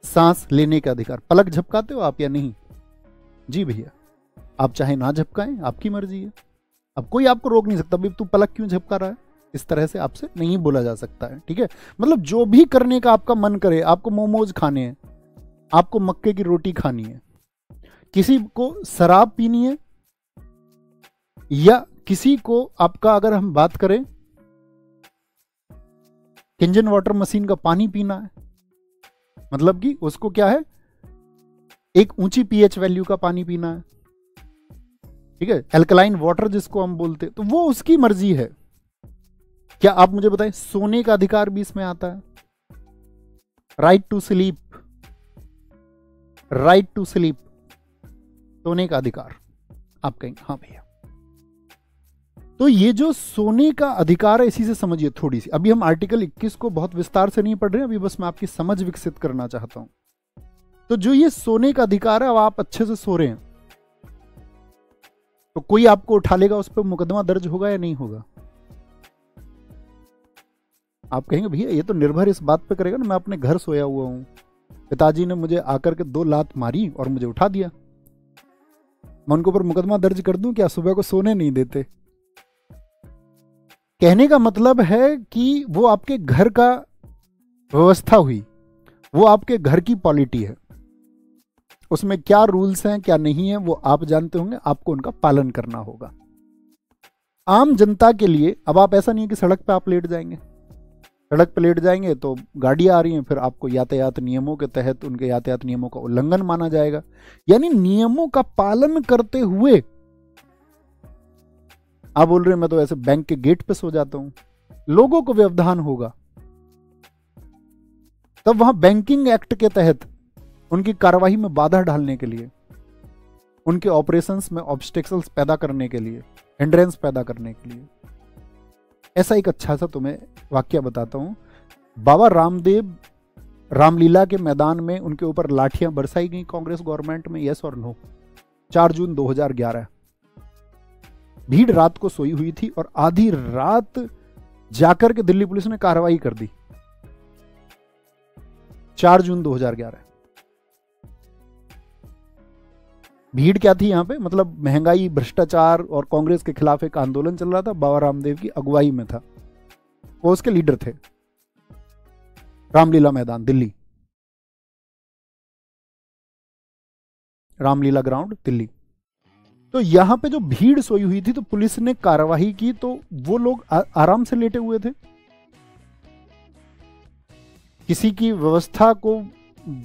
सांस लेने का अधिकार। पलक झपकाते हो आप या नहीं? जी भैया, आप चाहे ना झपकाएं, आपकी मर्जी है, अब कोई आपको रोक नहीं सकता, भाई तू पलक क्यों झपका रहा है, इस तरह से आपसे नहीं बोला जा सकता है। ठीक है, मतलब जो भी करने का आपका मन करे, आपको मोमोज खाने हैं, आपको मक्के की रोटी खानी है, किसी को शराब पीनी है, या किसी को आपका, अगर हम बात करें, किंजन वाटर मशीन का पानी पीना है, मतलब कि उसको क्या है, एक ऊंची पीएच वैल्यू का पानी पीना है, ठीक है, एल्कलाइन वाटर जिसको हम बोलते हैं, तो वो उसकी मर्जी है। क्या आप मुझे बताएं, सोने का अधिकार भी इसमें आता है? Right to sleep, right to sleep, सोने का अधिकार। आप कहेंगे हाँ भैया, तो ये जो सोने का अधिकार है, इसी से समझिए थोड़ी सी। अभी हम आर्टिकल 21 को बहुत विस्तार से नहीं पढ़ रहे हैं, अभी बस मैं आपकी समझ विकसित करना चाहता हूं। तो जो ये सोने का अधिकार है, अब आप अच्छे से सो रहे हैं, तो कोई आपको उठा लेगा, उस पर मुकदमा दर्ज होगा या नहीं होगा? आप कहेंगे भैया ये तो निर्भर इस बात पे करेगा ना, मैं अपने घर सोया हुआ हूं, पिताजी ने मुझे आकर के 2 लात मारी और मुझे उठा दिया, मैं उनके ऊपर मुकदमा दर्ज कर दूं क्या? सुबह को सोने नहीं देते। कहने का मतलब है कि वो आपके घर का व्यवस्था हुई, वो आपके घर की पॉलिटी है, उसमें क्या रूल्स हैं क्या नहीं है वो आप जानते होंगे, आपको उनका पालन करना होगा। आम जनता के लिए अब आप ऐसा नहीं है कि सड़क पे आप लेट जाएंगे, सड़क पे लेट जाएंगे तो गाड़ियां आ रही हैं, फिर आपको यातायात नियमों के तहत उनके यातायात नियमों का उल्लंघन माना जाएगा। यानी नियमों का पालन करते हुए आप बोल रहे हैं मैं तो ऐसे बैंक के गेट पे सो जाता हूं, लोगों को व्यवधान होगा, तब वहां बैंकिंग एक्ट के तहत उनकी कार्रवाई में बाधा डालने के लिए, उनके ऑपरेशंस में ऑब्स्टेकल्स पैदा करने के लिए, हिंड्रेंस पैदा करने के लिए, ऐसा एक अच्छा सा तुम्हें वाक्य बताता हूं। बाबा रामदेव रामलीला के मैदान में उनके ऊपर लाठियां बरसाई गई कांग्रेस गवर्नमेंट में, यस और नो? 4 जून 2011। भीड़ रात को सोई हुई थी और आधी रात जाकर के दिल्ली पुलिस ने कार्रवाई कर दी। 4 जून 2011। भीड़ क्या थी यहां पे? मतलब महंगाई, भ्रष्टाचार और कांग्रेस के खिलाफ एक आंदोलन चल रहा था, बाबा रामदेव की अगुवाई में था, वो उसके लीडर थे। रामलीला मैदान दिल्ली, रामलीला ग्राउंड दिल्ली। तो यहां पे जो भीड़ सोई हुई थी तो पुलिस ने कार्रवाई की, तो वो लोग आराम से लेटे हुए थे, किसी की व्यवस्था को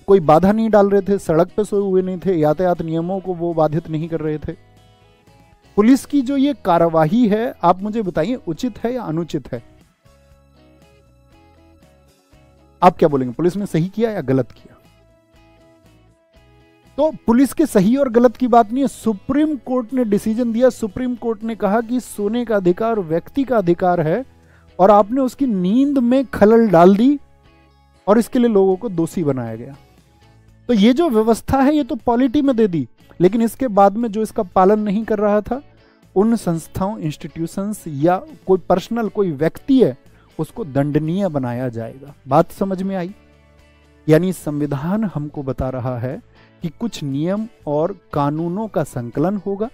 कोई बाधा नहीं डाल रहे थे, सड़क पे सोए हुए नहीं थे, यातायात नियमों को वो बाधित नहीं कर रहे थे। पुलिस की जो ये कार्रवाई है, आप मुझे बताइए उचित है या अनुचित है? आप क्या बोलेंगे, पुलिस ने सही किया या गलत किया? तो पुलिस के सही और गलत की बात नहीं है, सुप्रीम कोर्ट ने डिसीजन दिया। सुप्रीम कोर्ट ने कहा कि सोने का अधिकार व्यक्ति का अधिकार है और आपने उसकी नींद में खलल डाल दी और इसके लिए लोगों को दोषी बनाया गया। तो ये जो व्यवस्था है ये तो पॉलिटी में दे दी, लेकिन इसके बाद में जो इसका पालन नहीं कर रहा था, उन संस्थाओं, इंस्टीट्यूशंस या कोई पर्सनल कोई व्यक्ति है, उसको दंडनीय बनाया जाएगा। बात समझ में आई? यानी संविधान हमको बता रहा है कि कुछ नियम और कानूनों का संकलन होगा।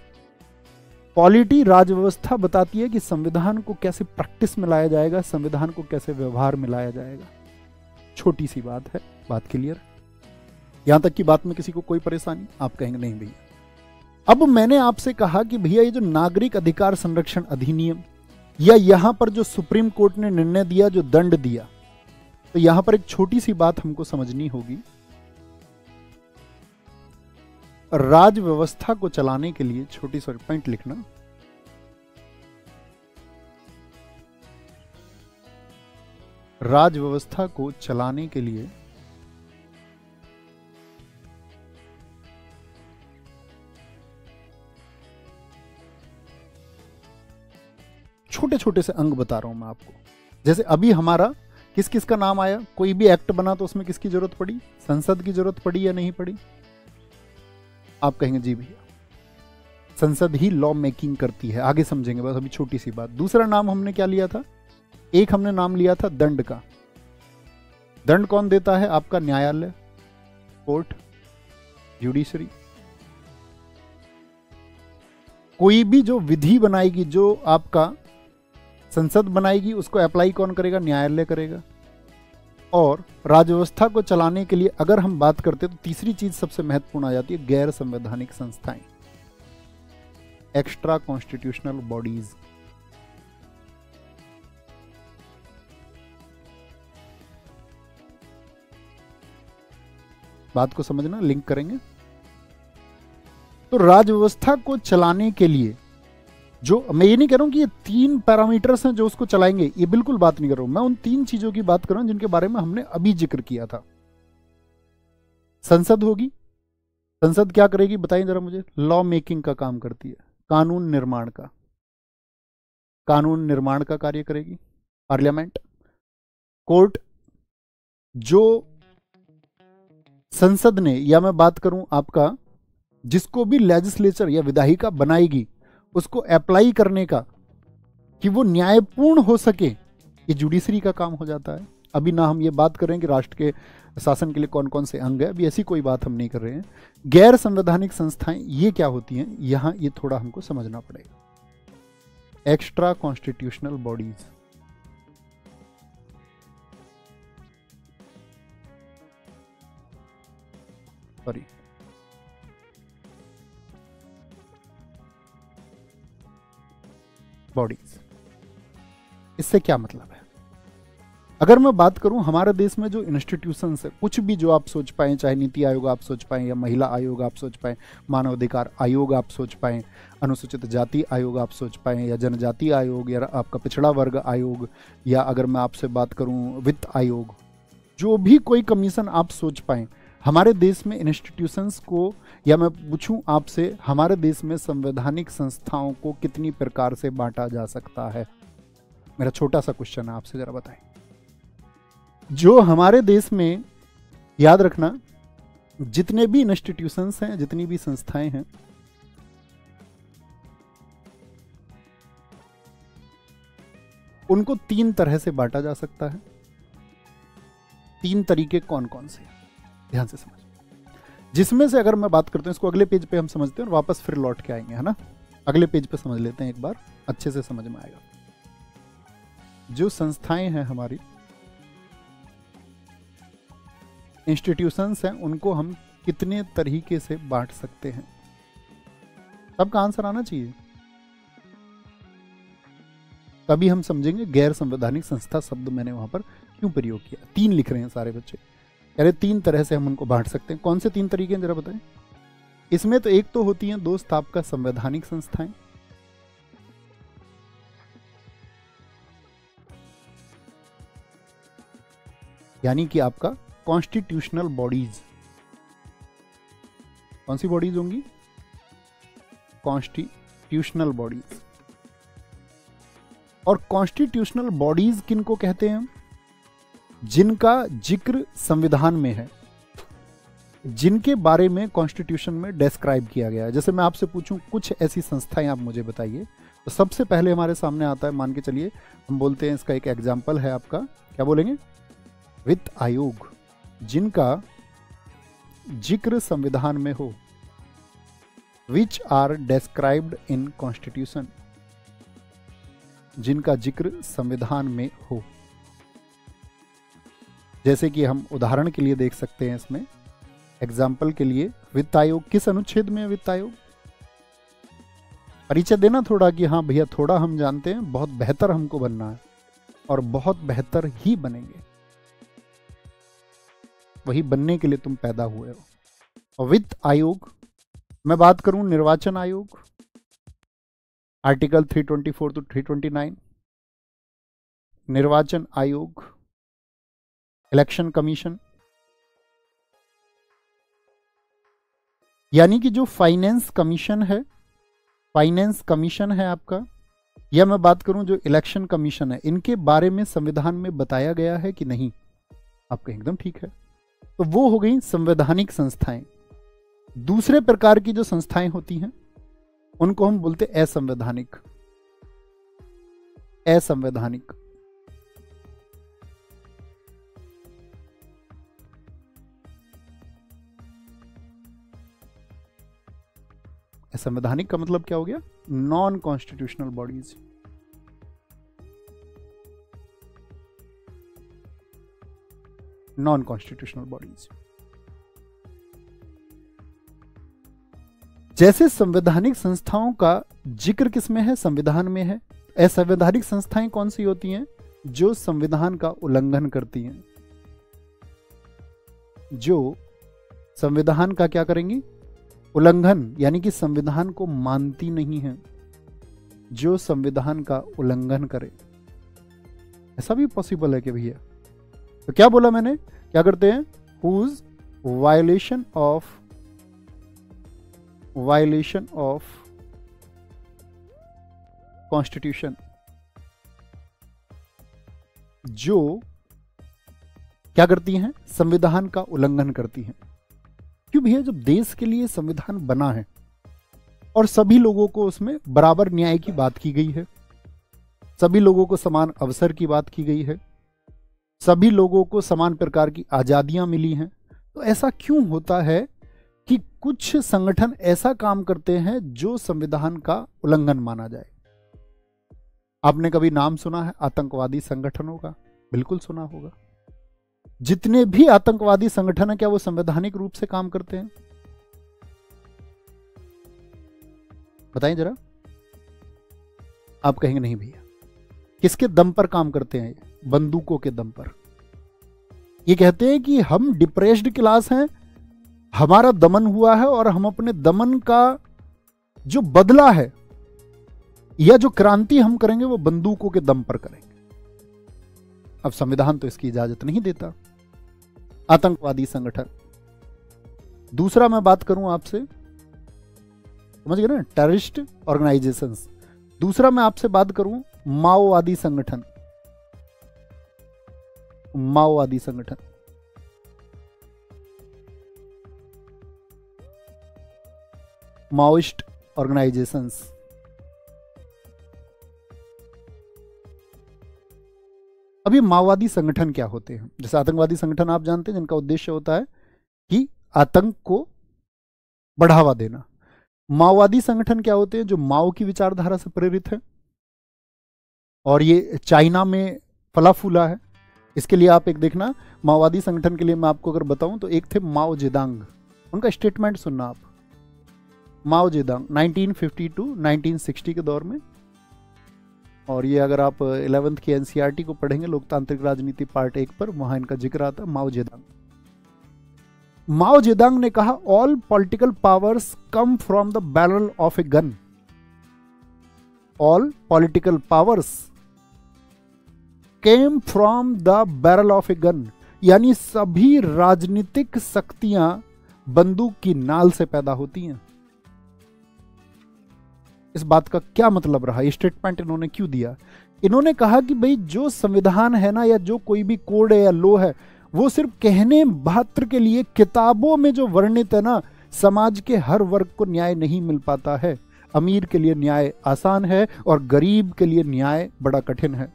पॉलिटी, राजव्यवस्था बताती है कि संविधान को कैसे प्रैक्टिस में लाया जाएगा, संविधान को कैसे व्यवहार में लाया जाएगा। छोटी सी बात है, बात क्लियर है? यहां तक की बात में किसी को कोई परेशानी? आप कहेंगे नहीं भैया। अब मैंने आपसे कहा कि भैया ये जो नागरिक अधिकार संरक्षण अधिनियम या यहां पर जो सुप्रीम कोर्ट ने निर्णय दिया, जो दंड दिया, तो यहां पर एक छोटी सी बात हमको समझनी होगी। राज व्यवस्था को चलाने के लिए, छोटी सी पॉइंट लिखना, राज व्यवस्था को चलाने के लिए छोटे छोटे से अंग बता रहा हूं मैं आपको। जैसे अभी हमारा किस किस का नाम आया, कोई भी एक्ट बना तो उसमें किसकी जरूरत पड़ी? संसद की जरूरत पड़ी या नहीं पड़ी? आप कहेंगे जी भैया संसद ही लॉ मेकिंग करती है, आगे समझेंगे, बस अभी छोटी सी बात। दूसरा नाम हमने क्या लिया था? एक हमने नाम लिया था दंड का। दंड कौन देता है? आपका न्यायालय, कोर्ट, जुडिशरी। कोई भी जो विधि बनाएगी, जो आपका संसद बनाएगी, उसको अप्लाई कौन करेगा? न्यायालय करेगा। और राजव्यवस्था को चलाने के लिए अगर हम बात करते तो तीसरी चीज सबसे महत्वपूर्ण आ जाती है, गैर संवैधानिक संस्थाएं, एक्स्ट्रा कॉन्स्टिट्यूशनल बॉडीज। बात को समझना, लिंक करेंगे। तो राजव्यवस्था को चलाने के लिए जो, मैं ये नहीं कह रहा हूं कि ये 3 पैरामीटर्स हैं जो उसको चलाएंगे, ये बिल्कुल बात नहीं कर रहा हूं मैं। उन 3 चीजों की बात कर रहा हूं जिनके बारे में हमने अभी जिक्र किया था। संसद होगी, संसद क्या करेगी बताइए जरा मुझे? लॉ मेकिंग का काम करती है, कानून निर्माण का, कानून निर्माण का कार्य करेगी। पार्लियामेंट, कोर्ट जो संसद ने, या मैं बात करूं आपका जिसको भी लेजिस्लेचर या विधायिका बनाएगी उसको अप्लाई करने का, कि वो न्यायपूर्ण हो सके, ये जुडिशरी का काम हो जाता है। अभी ना हम ये बात कर रहे हैं कि राष्ट्र के शासन के लिए कौन कौन से अंग है, अभी ऐसी कोई बात हम नहीं कर रहे हैं। गैर संवैधानिक संस्थाएं ये क्या होती हैं, यहां ये थोड़ा हमको समझना पड़ेगा। Extra constitutional bodies, sorry, bodies, इससे क्या मतलब है? अगर मैं बात करूं हमारे देश में जो इंस्टीट्यूशंस है, कुछ भी जो आप सोच पाए, चाहे नीति आयोग आप सोच पाए, या महिला आयोग आप सोच पाए, मानवाधिकार आयोग आप सोच पाए, अनुसूचित जाति आयोग आप सोच पाए, या जनजाति आयोग, या आपका पिछड़ा वर्ग आयोग, या अगर मैं आपसे बात करूं वित्त आयोग, जो भी कोई कमीशन आप सोच पाए, हमारे देश में इंस्टीट्यूशंस को, या मैं पूछूं आपसे हमारे देश में संवैधानिक संस्थाओं को कितनी प्रकार से बांटा जा सकता है? मेरा छोटा सा क्वेश्चन है आपसे, जरा बताएं। जो हमारे देश में, याद रखना, जितने भी इंस्टीट्यूशंस हैं, जितनी भी संस्थाएं हैं, उनको 3 तरह से बांटा जा सकता है। 3 तरीके कौन कौन से, ध्यान से समझ। जिसमें से अगर मैं बात करता हूं, इसको अगले पेज पे हम समझते हैं और वापस फिर लौट के आएंगे, है ना। अगले पेज पे समझ लेते हैं एक बार, अच्छे से समझ में आएगा। जो संस्थाएं हैं हमारी, इंस्टीट्यूशंस हैं, उनको हम कितने तरीके से बांट सकते हैं? सबका आंसर आना चाहिए, तभी हम समझेंगे गैर संवैधानिक संस्था शब्द मैंने वहां पर क्यों प्रयोग किया। 3 लिख रहे हैं सारे बच्चे, अरे 3 तरह से हम उनको बांट सकते हैं। कौन से 3 तरीके हैं जरा बताएं। इसमें तो एक तो होती हैं दोस्त आपका संवैधानिक संस्थाएं, यानी कि आपका कॉन्स्टिट्यूशनल बॉडीज। कौन सी बॉडीज होंगी? Constitutional bodies. और कॉन्स्टिट्यूशनल बॉडीज किनको कहते हैं? जिनका जिक्र संविधान में है, जिनके बारे में कॉन्स्टिट्यूशन में डिस्क्राइब किया गया है। जैसे मैं आपसे पूछूं कुछ ऐसी संस्थाएं आप मुझे बताइए, तो सबसे पहले हमारे सामने आता है, मान के चलिए हम बोलते हैं, इसका एक एग्जाम्पल है आपका, क्या बोलेंगे? वित्त आयोग, जिनका जिक्र संविधान में हो, which are described in constitution, जिनका जिक्र संविधान में हो। जैसे कि हम उदाहरण के लिए देख सकते हैं, इसमें एग्जाम्पल के लिए वित्त आयोग किस अनुच्छेद में है? वित्त आयोग, परिचय देना थोड़ा कि हाँ भैया थोड़ा हम जानते हैं, बहुत बेहतर हमको बनना है और बहुत बेहतर ही बनेंगे, वही बनने के लिए तुम पैदा हुए हो। और वित्त आयोग, मैं बात करूं निर्वाचन आयोग, आर्टिकल 324 टू 329, निर्वाचन आयोग, इलेक्शन कमीशन, यानी कि जो फाइनेंस कमीशन है, फाइनेंस कमीशन है आपका, या मैं बात करूं जो इलेक्शन कमीशन है, इनके बारे में संविधान में बताया गया है कि नहीं? आपका एकदम ठीक है। तो वो हो गई संवैधानिक संस्थाएं। दूसरे प्रकार की जो संस्थाएं होती हैं उनको हम बोलते हैं असंवैधानिक। असंवैधानिक, असंवैधानिक का मतलब क्या हो गया? Non constitutional bodies. Non constitutional bodies. जैसे संवैधानिक संस्थाओं का जिक्र किसमें है? संविधान में है। असंवैधानिक संस्थाएं कौन सी होती हैं? जो संविधान का उल्लंघन करती हैं, जो संविधान का क्या करेंगी? उल्लंघन, यानी कि संविधान को मानती नहीं है, जो संविधान का उल्लंघन करे। ऐसा भी पॉसिबल है कि भैया? तो क्या बोला मैंने, क्या करते हैं? हुज वायलेशन ऑफ कॉन्स्टिट्यूशन, जो क्या करती हैं? संविधान का उल्लंघन करती हैं। क्यों भैया, जब देश के लिए संविधान बना है और सभी लोगों को उसमें बराबर न्याय की बात की गई है, सभी लोगों को समान अवसर की बात की गई है, सभी लोगों को समान प्रकार की आजादियां मिली हैं, तो ऐसा क्यों होता है कि कुछ संगठन ऐसा काम करते हैं जो संविधान का उल्लंघन माना जाए? आपने कभी नाम सुना है आतंकवादी संगठनों का? बिल्कुल सुना होगा। जितने भी आतंकवादी संगठन है, क्या वो संवैधानिक रूप से काम करते हैं? बताएं जरा। आप कहेंगे नहीं भैया। किसके दम पर काम करते हैं? बंदूकों के दम पर। ये कहते हैं कि हम डिप्रेस्ड क्लास हैं, हमारा दमन हुआ है और हम अपने दमन का जो बदला है या जो क्रांति हम करेंगे वो बंदूकों के दम पर करेंगे। अब संविधान तो इसकी इजाजत नहीं देता। आतंकवादी संगठन। दूसरा मैं बात करूं आपसे, समझ गए ना, टेररिस्ट ऑर्गेनाइजेशंस। दूसरा मैं आपसे बात करूं माओवादी संगठन। माओवादी संगठन, माओइस्ट ऑर्गेनाइजेशंस। अभी माओवादी संगठन क्या होते हैं? जैसे आतंकवादी संगठन आप जानते हैं, जिनका उद्देश्य होता है कि आतंक को बढ़ावा देना। माओवादी संगठन क्या होते हैं? जो माओ की विचारधारा से प्रेरित है और ये चाइना में फला फूला है। इसके लिए आप एक देखना, माओवादी संगठन के लिए मैं आपको अगर बताऊं तो एक थे माओ जेदांग। उनका स्टेटमेंट सुनना आप। माओ जेदांग 1952 1960 के दौर में, और ये अगर आप 11th की एनसीईआरटी को पढ़ेंगे लोकतांत्रिक राजनीति पार्ट 1 पर, वहां इनका जिक्र आता है। माओ जेदांग। माओ जेदांग ने कहा, all political powers come from the barrel of a gun. All political powers came from the barrel of a gun, यानी सभी राजनीतिक शक्तियां बंदूक की नाल से पैदा होती हैं। इस बात का क्या मतलब रहा? ये स्टेटमेंट इन्होंने क्यों दिया? इन्होंने कहा कि भाई जो संविधान है ना, या जो कोई भी कोड है या लॉ है, वो सिर्फ कहने मात्र के लिए, किताबों में जो वर्णित है ना, समाज के हर वर्ग को न्याय नहीं मिल पाता है। अमीर के लिए न्याय आसान है और गरीब के लिए न्याय बड़ा कठिन है।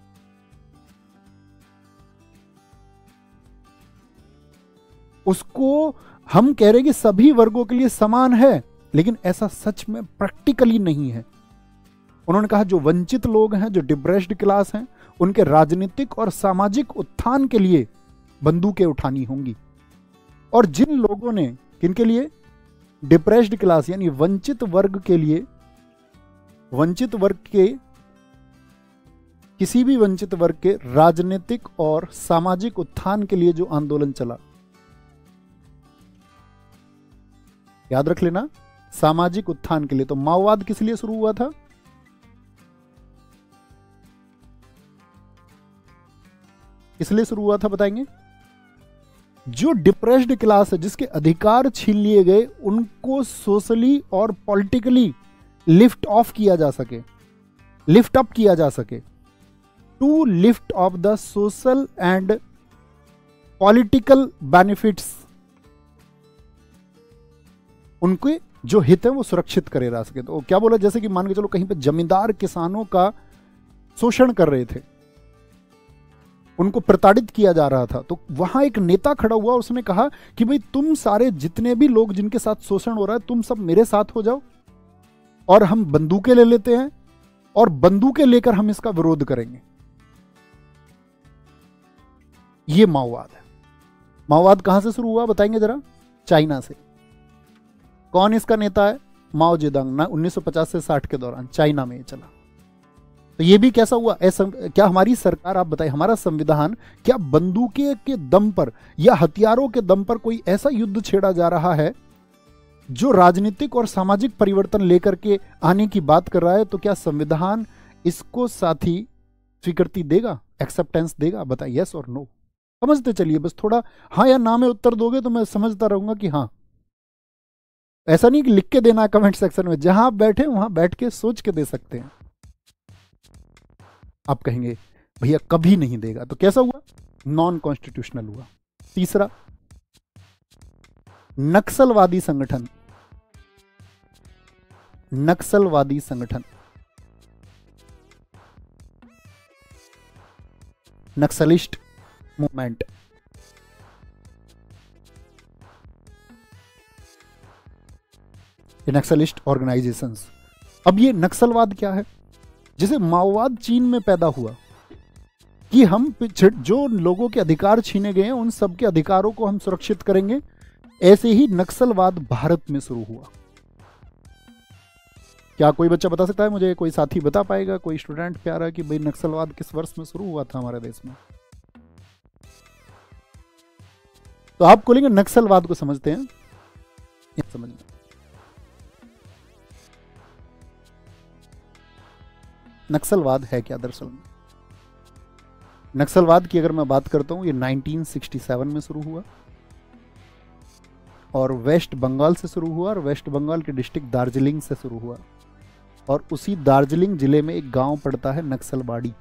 उसको हम कह रहे हैं कि सभी वर्गों के लिए समान है, लेकिन ऐसा सच में प्रैक्टिकली नहीं है। उन्होंने कहा जो वंचित लोग हैं, जो डिप्रेस्ड क्लास हैं, उनके राजनीतिक और सामाजिक उत्थान के लिए बंदूकें उठानी होंगी। और जिन लोगों ने, किनके लिए? डिप्रेस्ड क्लास यानी वंचित वर्ग के लिए, वंचित वर्ग के, किसी भी वंचित वर्ग के राजनीतिक और सामाजिक उत्थान के लिए जो आंदोलन चला, याद रख लेना, सामाजिक उत्थान के लिए। तो माओवाद किस लिए शुरू हुआ था? किस लिए शुरू हुआ था बताएंगे? जो डिप्रेस्ड क्लास है, जिसके अधिकार छीन लिए गए, उनको सोशली और पॉलिटिकली लिफ्ट ऑफ किया जा सके, लिफ्ट अप किया जा सके। To lift off the social and political benefits, उनके जो हित है वो सुरक्षित करे रह सके। तो क्या बोला, जैसे कि मान के चलो कहीं पे जमींदार किसानों का शोषण कर रहे थे, उनको प्रताड़ित किया जा रहा था, तो वहां एक नेता खड़ा हुआ, उसने कहा कि भाई तुम सारे जितने भी लोग जिनके साथ शोषण हो रहा है, तुम सब मेरे साथ हो जाओ और हम बंदूकें ले लेते हैं और बंदूकें लेकर हम इसका विरोध करेंगे। ये माओवाद है। माओवाद कहां से शुरू हुआ बताएंगे जरा? चाइना से। कौन इसका नेता है? माओ जेदांग। 1950 से 60 के दौरान चाइना में ये चला। तो ये भी कैसा हुआ? ऐसा क्या हमारी सरकार, आप बताइए, हमारा संविधान क्या बंदूकें के दम पर या हथियारों के दम पर कोई ऐसा युद्ध छेड़ा जा रहा है जो राजनीतिक और सामाजिक परिवर्तन लेकर के आने की बात कर रहा है? तो क्या संविधान इसको साथी स्वीकृति देगा, एक्सेप्टेंस देगा? बताइए, यस और नो। समझते चलिए, बस थोड़ा हाँ या ना में उत्तर दोगे तो मैं समझता रहूंगा कि हाँ। ऐसा नहीं कि लिख के देना कमेंट सेक्शन में, जहां आप बैठे वहां बैठ के सोच के दे सकते हैं। आप कहेंगे भैया कभी नहीं देगा, तो कैसा हुआ? नॉन कॉन्स्टिट्यूशनल हुआ। तीसरा, नक्सलवादी संगठन, नक्सलवादी संगठन, नक्सलिस्ट मूवमेंट, नक्सलिस्ट ऑर्गेनाइजेशंस। अब ये नक्सलवाद क्या है? जैसे माओवाद चीन में पैदा हुआ कि हम जो लोगों के अधिकार छीने गए हैं उन सबके अधिकारों को हम सुरक्षित करेंगे, ऐसे ही नक्सलवाद भारत में शुरू हुआ। क्या कोई बच्चा बता सकता है मुझे, कोई साथी बता पाएगा, कोई स्टूडेंट प्यारा, कि भाई नक्सलवाद किस वर्ष में शुरू हुआ था हमारे देश में? तो आप बोलेंगे नक्सलवाद को समझते हैं, समझ में। नक्सलवाद है क्या दरअसल में? नक्सलवाद की अगर मैं बात करता हूं, ये 1967 में शुरू हुआ और वेस्ट बंगाल से शुरू हुआ, और वेस्ट बंगाल के डिस्ट्रिक्ट दार्जिलिंग से शुरू हुआ, और उसी दार्जिलिंग जिले में एक गांव पड़ता है नक्सलवाड़ी।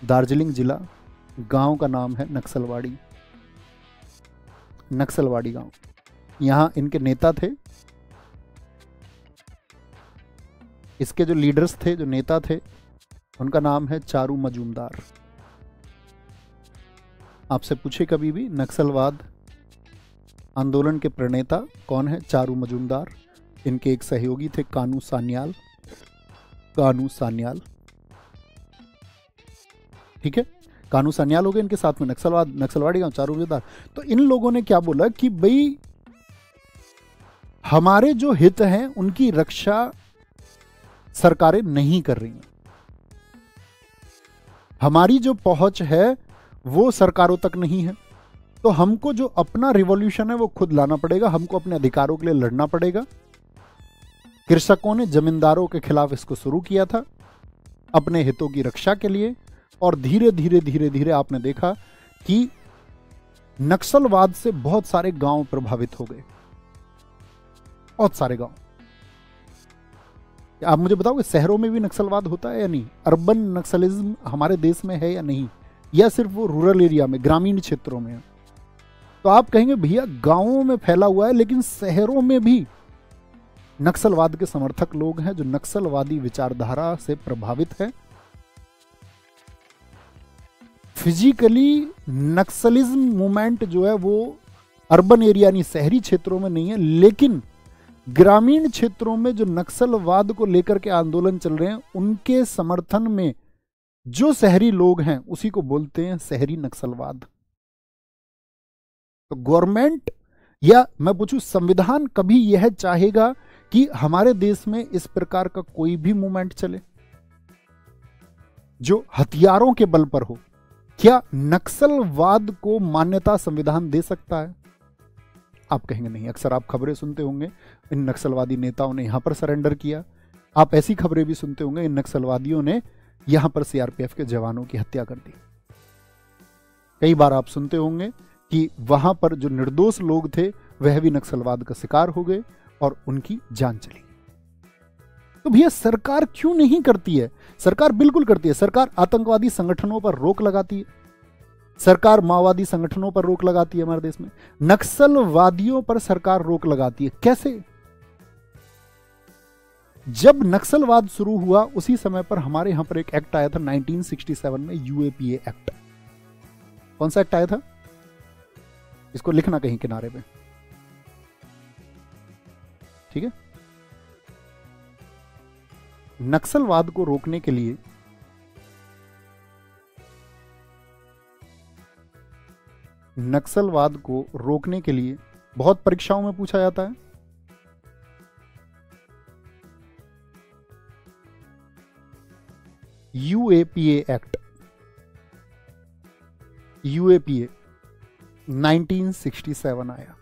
दार्जिलिंग जिला, गांव का नाम है नक्सलवाड़ी, नक्सलवाड़ी गांव। यहां इनके नेता थे, इसके जो लीडर्स थे, जो नेता थे, उनका नाम है चारू मजूमदार। आपसे पूछे कभी भी नक्सलवाद आंदोलन के प्रणेता कौन है? चारू मजूमदार। इनके एक सहयोगी थे कानू सान्याल, कानू सान्याल, ठीक है, कानू सान्याल हो गए इनके साथ में नक्सलवाड़ी गांव, चारू मजूमदार। तो इन लोगों ने क्या बोला कि भाई हमारे जो हित हैं उनकी रक्षा सरकारें नहीं कर रही हैं, हमारी जो पहुंच है वो सरकारों तक नहीं है, तो हमको जो अपना रिवॉल्यूशन है वो खुद लाना पड़ेगा, हमको अपने अधिकारों के लिए लड़ना पड़ेगा। कृषकों ने जमींदारों के खिलाफ इसको शुरू किया था अपने हितों की रक्षा के लिए, और धीरे धीरे धीरे धीरे आपने देखा कि नक्सलवाद से बहुत सारे गांव प्रभावित हो गए, बहुत सारे गांव। आप मुझे बताओगे शहरों में भी नक्सलवाद होता है या नहीं? अर्बन नक्सलिज्म हमारे देश में है या नहीं, या सिर्फ वो रूरल एरिया में, ग्रामीण क्षेत्रों में है? तो आप कहेंगे भैया गांवों में फैला हुआ है, लेकिन शहरों में भी नक्सलवाद के समर्थक लोग हैं जो नक्सलवादी विचारधारा से प्रभावित है। फिजिकली नक्सलिज्म मूवमेंट जो है वो अर्बन एरिया यानी शहरी क्षेत्रों में नहीं है, लेकिन ग्रामीण क्षेत्रों में जो नक्सलवाद को लेकर के आंदोलन चल रहे हैं उनके समर्थन में जो शहरी लोग हैं उसी को बोलते हैं शहरी नक्सलवाद। तो गवर्नमेंट, या मैं पूछूं संविधान कभी यह चाहेगा कि हमारे देश में इस प्रकार का कोई भी मूवमेंट चले जो हथियारों के बल पर हो? क्या नक्सलवाद को मान्यता संविधान दे सकता है? आप कहेंगे नहीं। अक्सर आप खबरें सुनते होंगे इन नक्सलवादी नेताओं ने यहां पर सरेंडर किया, आप ऐसी खबरें भी सुनते होंगे इन नक्सलवादियों ने यहां पर सीआरपीएफ के जवानों की हत्या कर दी। कई बार आप सुनते होंगे कि वहां पर जो निर्दोष लोग थे वह भी नक्सलवाद का शिकार हो गए और उनकी जान चली। तो भैया सरकार क्यों नहीं करती है? सरकार बिल्कुल करती है। सरकार आतंकवादी संगठनों पर रोक लगाती है, सरकार माओवादी संगठनों पर रोक लगाती है हमारे देश में, नक्सलवादियों पर सरकार रोक लगाती है। कैसे? जब नक्सलवाद शुरू हुआ उसी समय पर हमारे यहां पर एक एक्ट आया था 1967 में, यूएपीए एक्ट। कौन सा एक्ट आया था? इसको लिखना कहीं किनारे पे, ठीक है। नक्सलवाद को रोकने के लिए बहुत परीक्षाओं में पूछा जाता है। यूएपीए एक्ट, यूएपीए 1967 आया।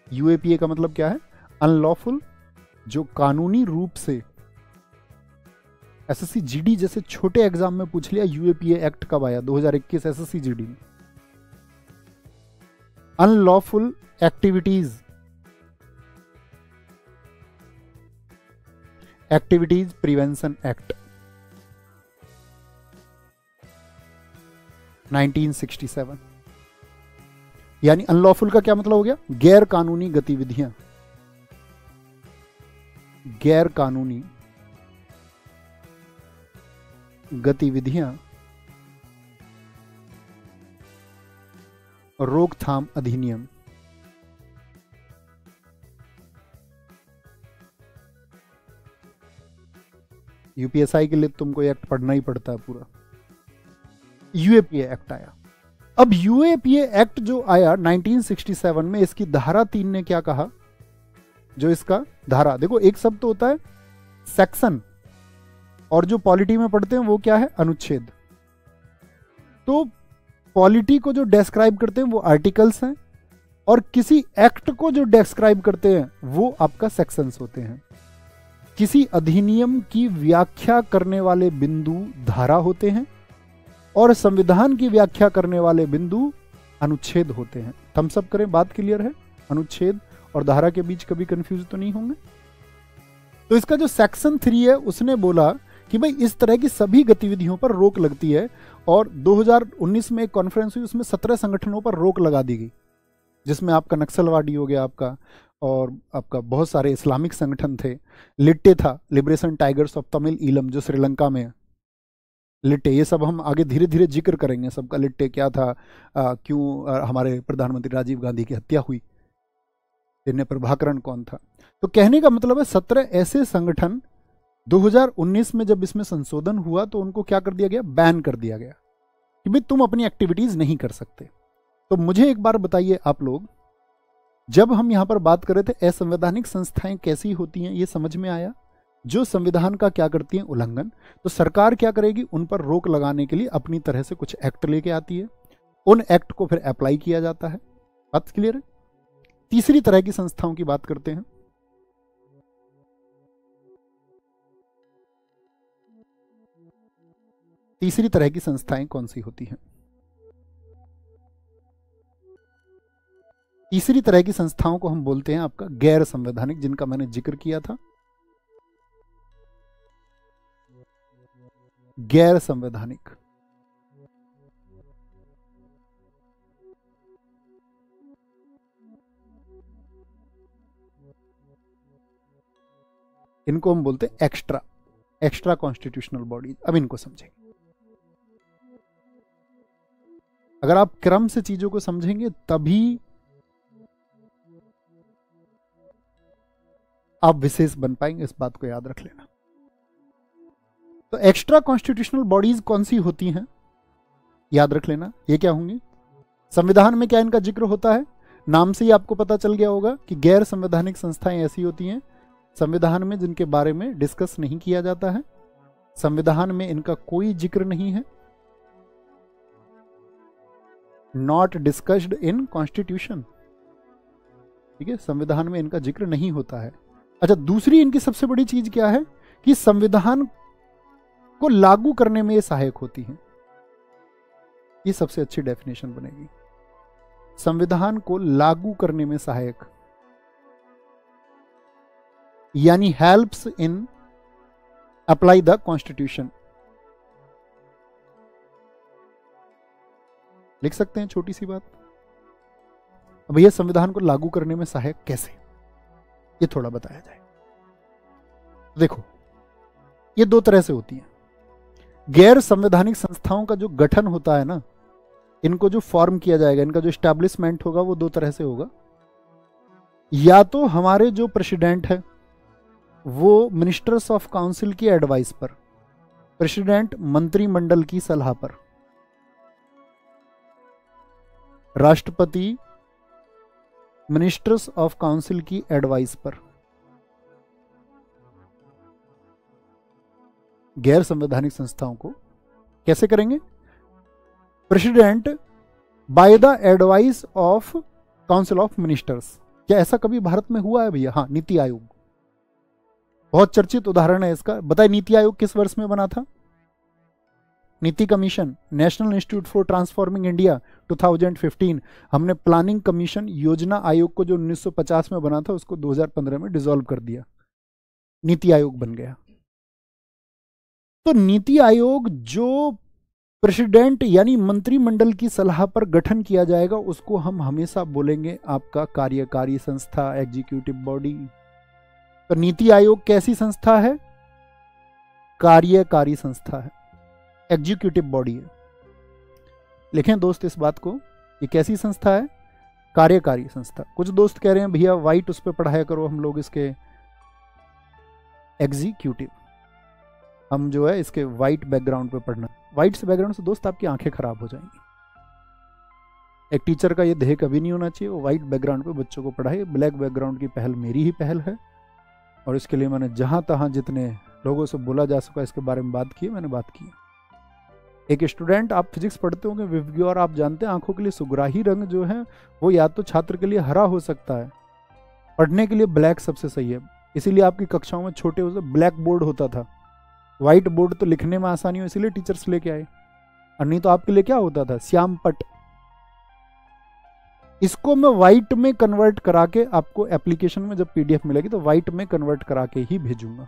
यूएपीए का मतलब क्या है? अनलॉफुल, जो कानूनी रूप से एसएससी जीडी जैसे छोटे एग्जाम में पूछ लिया। यूएपीए एक्ट कब आया? 2021 एसएससी जीडी में। Unlawful activities prevention act 1967। यानी अनलॉफुल का क्या मतलब हो गया? गैर कानूनी गतिविधियां, गैर कानूनी गतिविधियां रोकथाम अधिनियम। यूपीएसआई के लिए तुमको एक्ट पढ़ना ही पड़ता है पूरा। यूएपीए एक्ट आया। अब यूएपीए एक्ट जो आया 1967 में, इसकी धारा 3 ने क्या कहा? जो इसका धारा, देखो एक शब्द तो होता है सेक्शन, और जो पॉलिटी में पढ़ते हैं वो क्या है? अनुच्छेद। तो पॉलिटी को जो डिस्क्राइब करते हैं वो आर्टिकल्स हैं, और किसी एक्ट को जो डिस्क्राइब करते हैं वो आपका सेक्शंस होते हैं। किसी अधिनियम की व्याख्या करने वाले बिंदु धारा होते हैं, और संविधान की व्याख्या करने वाले बिंदु अनुच्छेद होते हैं। थम्स अप करें, बात क्लियर है? अनुच्छेद और धारा के बीच कभी कंफ्यूज तो नहीं होंगे? तो इसका जो सेक्शन 3 है उसने बोला कि भाई इस तरह की सभी गतिविधियों पर रोक लगती है, और 2019 में एक कॉन्फ्रेंस हुई, उसमें 17 संगठनों पर रोक लगा दी गई, जिसमें आपका नक्सलवादी हो गया आपका, और आपका बहुत सारे इस्लामिक संगठन थे। लिट्टे था, liberation tigers of Tamil Eelam, जो श्रीलंका में है। लिट्टे, ये सब हम आगे धीरे धीरे जिक्र करेंगे सबका, लिट्टे क्या था, क्यों हमारे प्रधानमंत्री राजीव गांधी की हत्या हुई, इन्हें प्रभाकरण कौन था। तो कहने का मतलब है 17 ऐसे संगठन 2019 में जब इसमें संशोधन हुआ तो उनको क्या कर दिया गया? बैन कर दिया गया कि भाई तुम अपनी एक्टिविटीज नहीं कर सकते। तो मुझे एक बार बताइए आप लोग, जब हम यहां पर बात कर रहे थे असंवैधानिक संस्थाएं कैसी होती हैं, ये समझ में आया? जो संविधान का क्या करती हैं? उल्लंघन। तो सरकार क्या करेगी? उन पर रोक लगाने के लिए अपनी तरह से कुछ एक्ट लेके आती है, उन एक्ट को फिर अप्लाई किया जाता है। बात क्लियर है? तीसरी तरह की संस्थाओं की बात करते हैं। तीसरी तरह की संस्थाएं कौन सी होती हैं? तीसरी तरह की संस्थाओं को हम बोलते हैं आपका गैर संवैधानिक, जिनका मैंने जिक्र किया था। गैर संवैधानिक। इनको हम बोलते हैं एक्स्ट्रा कॉन्स्टिट्यूशनल बॉडीज। अब इनको समझेंगे। अगर आप क्रम से चीजों को समझेंगे तभी आप विशेष बन पाएंगे, इस बात को याद रख लेना। तो एक्स्ट्रा कॉन्स्टिट्यूशनल बॉडीज कौन सी होती हैं? याद रख लेना, ये क्या होंगी? संविधान में क्या इनका जिक्र होता है? नाम से ही आपको पता चल गया होगा कि गैर संवैधानिक संस्थाएं ऐसी होती हैं संविधान में जिनके बारे में डिस्कस नहीं किया जाता है, संविधान में इनका कोई जिक्र नहीं है, नॉट डिस्कस्ड इन कॉन्स्टिट्यूशन। ठीक है, संविधान में इनका जिक्र नहीं होता है। अच्छा, दूसरी इनकी सबसे बड़ी चीज क्या है कि संविधान को लागू करने में ये सहायक होती है। ये सबसे अच्छी डेफिनेशन बनेगी, संविधान को लागू करने में सहायक, यानी helps in apply the constitution. लिख सकते हैं छोटी सी बात। अब भैया संविधान को लागू करने में सहायक कैसे, ये थोड़ा बताया जाए। देखो, ये दो तरह से होती हैं। गैर संवैधानिक संस्थाओं का जो गठन होता है ना, इनको जो फॉर्म किया जाएगा, इनका जो एस्टैब्लिशमेंट होगा वो दो तरह से होगा। या तो हमारे जो प्रेसिडेंट है वो मिनिस्टर्स ऑफ काउंसिल की एडवाइस पर, प्रेसिडेंट मंत्रिमंडल की सलाह पर, राष्ट्रपति मिनिस्टर्स ऑफ काउंसिल की एडवाइस पर। गैर संवैधानिक संस्थाओं को कैसे करेंगे? President by the advice of council of ministers. क्या ऐसा कभी भारत में हुआ है भैया? हाँ, नीति आयोग बहुत चर्चित उदाहरण है इसका। बताइए नीति आयोग किस वर्ष में बना था? नीति commission, national institute for transforming India 2015। हमने प्लानिंग कमीशन योजना आयोग को जो 1950 में बना था उसको 2015 में डिसॉल्व कर दिया, नीति आयोग बन गया। तो नीति आयोग जो प्रेसिडेंट यानी मंत्रिमंडल की सलाह पर गठन किया जाएगा, उसको हम हमेशा बोलेंगे आपका कार्यकारी संस्था, एग्जीक्यूटिव बॉडी। तो नीति आयोग कैसी संस्था है? कार्यकारी संस्था है, एग्जीक्यूटिव बॉडी है। लिखें दोस्त इस बात को, ये कैसी संस्था है? कार्यकारी संस्था। कुछ दोस्त कह रहे हैं भैया व्हाइट उस पर पढ़ाया करो, हम लोग इसके एग्जीक्यूटिव, हम जो है इसके व्हाइट बैकग्राउंड पे पढ़ना। व्हाइट से बैकग्राउंड से दोस्त आपकी आंखें खराब हो जाएंगी। एक टीचर का ये ध्येय कभी नहीं होना चाहिए वो व्हाइट बैकग्राउंड पे बच्चों को पढ़ाए। ब्लैक बैकग्राउंड की पहल मेरी ही पहल है, और इसके लिए मैंने जहां तहां जितने लोगों से बोला जा सका इसके बारे में बात की, मैंने बात की। एक स्टूडेंट, आप फिजिक्स पढ़ते होंगे विवग्योर, और आप जानते हैं आंखों के लिए सुगराही रंग जो है वो या तो छात्र के लिए हरा हो सकता है, पढ़ने के लिए ब्लैक सबसे सही है। इसीलिए आपकी कक्षाओं में छोटे उसे ब्लैक बोर्ड होता था। व्हाइट बोर्ड तो लिखने में आसानी हो इसीलिए टीचर्स लेके आए, और नहीं तो आपके लिए क्या होता था? श्याम पट। इसको मैं व्हाइट में कन्वर्ट करा के आपको एप्लीकेशन में जब पीडीएफ मिलेगी तो व्हाइट में कन्वर्ट करा के ही भेजूंगा।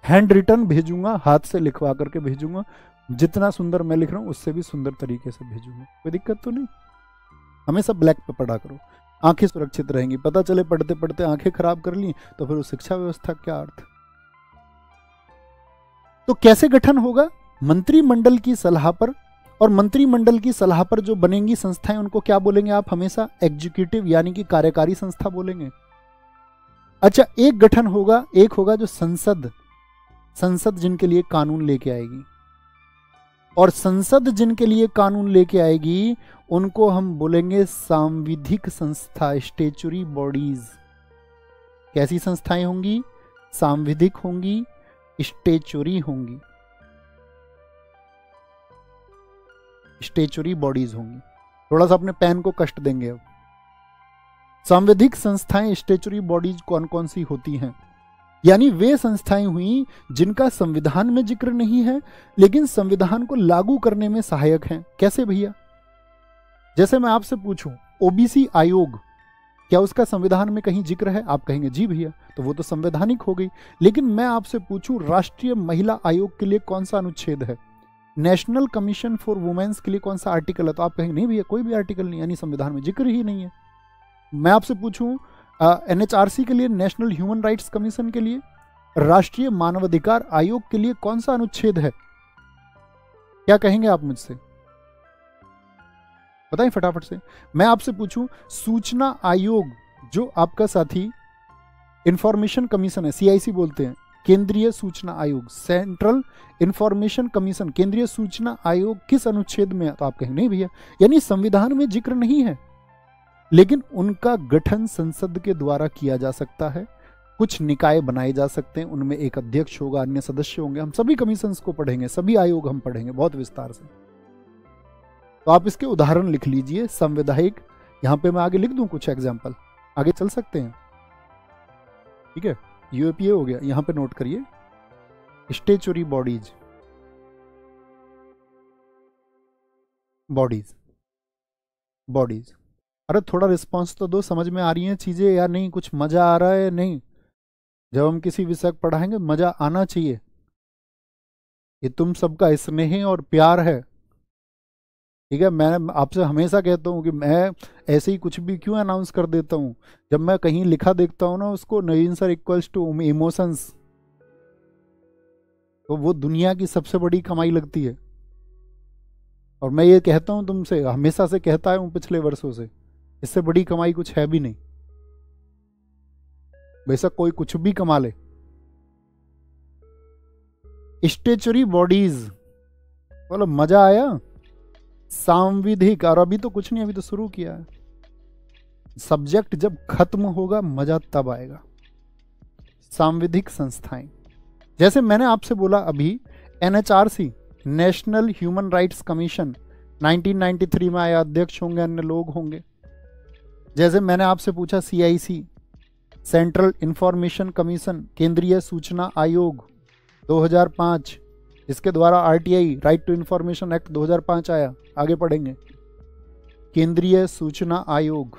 हैंड रिटन भेजूंगा, हाथ से लिखवा करके भेजूंगा। जितना सुंदर मैं लिख रहा हूं उससे भी सुंदर तरीके से भेजूंगा, कोई दिक्कत तो नहीं। हमेशा ब्लैक पे पढ़ा करो, आंखें सुरक्षित रहेंगी। पता चले पढ़ते पढ़ते आंखें खराब कर ली तो फिर उस शिक्षा व्यवस्था क्या अर्थ? तो कैसे गठन होगा? मंत्रिमंडल की सलाह पर, और मंत्रिमंडल की सलाह पर जो बनेंगी संस्थाएं उनको क्या बोलेंगे आप? हमेशा एग्जीक्यूटिव यानी कि कार्यकारी संस्था बोलेंगे। अच्छा, एक गठन होगा, एक होगा जो संसद, संसद जिनके लिए कानून लेके आएगी, और संसद जिनके लिए कानून लेके आएगी उनको हम बोलेंगे सांविधिक संस्था, स्टैच्यूटरी बॉडीज। कैसी संस्थाएं होंगी? सांविधिक होंगी, स्टैच्यूटरी होंगी, स्टैच्यूटरी बॉडीज होंगी। थोड़ा सा अपने पेन को कष्ट देंगे अब। सांविधिक संस्थाएं, स्टैच्यूटरी बॉडीज कौन कौन सी होती हैं? यानी वे संस्थाएं हुई जिनका संविधान में जिक्र नहीं है लेकिन संविधान को लागू करने में सहायक हैं। कैसे भैया? जैसे मैं आपसे पूछूं ओबीसी आयोग, क्या उसका संविधान में कहीं जिक्र है? आप कहेंगे जी भैया, तो वो तो संवैधानिक हो गई। लेकिन मैं आपसे पूछूं राष्ट्रीय महिला आयोग के लिए कौन सा अनुच्छेद है? नेशनल कमीशन फॉर वुमेन्स के लिए कौन सा आर्टिकल है? तो आप कहेंगे नहीं भैया कोई भी आर्टिकल नहीं, यानी संविधान में जिक्र ही नहीं है। मैं आपसे पूछूं एनएचआरसी के लिए, नेशनल ह्यूमन राइट्स कमीशन के लिए, राष्ट्रीय मानवाधिकार आयोग के लिए कौन सा अनुच्छेद है? क्या कहेंगे आप मुझसे? बताएं फटाफट से। मैं आपसे पूछूं सूचना आयोग, जो आपका साथी इंफॉर्मेशन कमीशन है, सीआईसी बोलते हैं, केंद्रीय सूचना आयोग, सेंट्रल इंफॉर्मेशन कमीशन, केंद्रीय सूचना आयोग किस अनुच्छेद में है? तो आप कहेंगे नहीं भैया, यानी संविधान में जिक्र नहीं है लेकिन उनका गठन संसद के द्वारा किया जा सकता है। कुछ निकाय बनाए जा सकते हैं, उनमें एक अध्यक्ष होगा, अन्य सदस्य होंगे। हम सभी कमीशंस को पढ़ेंगे, सभी आयोग हम पढ़ेंगे बहुत विस्तार से। तो आप इसके उदाहरण लिख लीजिए संवैधानिक। यहां पे मैं आगे लिख दूं कुछ एग्जाम्पल, आगे चल सकते हैं। ठीक है, यूएपीए हो गया, यहां पे नोट करिए स्टैच्यूटरी बॉडीज, बॉडीज, बॉडीज। अरे थोड़ा रिस्पॉन्स तो दो, समझ में आ रही हैं चीजें या नहीं? कुछ मजा आ रहा है? नहीं, जब हम किसी विषय पढ़ाएंगे मजा आना चाहिए। ये तुम सबका स्नेह और प्यार है। ठीक है, मैं आपसे हमेशा कहता हूँ कि मैं ऐसे ही कुछ भी क्यों अनाउंस कर देता हूँ। जब मैं कहीं लिखा देखता हूँ ना उसको नवीन सर इक्वल्स टू इमोशंस, तो वो दुनिया की सबसे बड़ी कमाई लगती है। और मैं ये कहता हूँ तुमसे, हमेशा से कहता हूँ पिछले वर्षों से, इससे बड़ी कमाई कुछ है भी नहीं। बेशक कोई कुछ भी कमा ले। स्टैच्यूटरी बॉडीज, बोलो मजा आया? सांविधिक, और अभी तो कुछ नहीं, अभी तो शुरू किया है। सब्जेक्ट जब खत्म होगा मजा तब आएगा। सांविधिक संस्थाएं, जैसे मैंने आपसे बोला अभी NHRC, national human rights commission 1993 में आया, अध्यक्ष होंगे, अन्य लोग होंगे। जैसे मैंने आपसे पूछा सीआईसी, सेंट्रल इंफॉर्मेशन कमीशन, केंद्रीय सूचना आयोग 2005, इसके द्वारा RTI, right to information act 2005 आया, आगे पढ़ेंगे। केंद्रीय सूचना आयोग,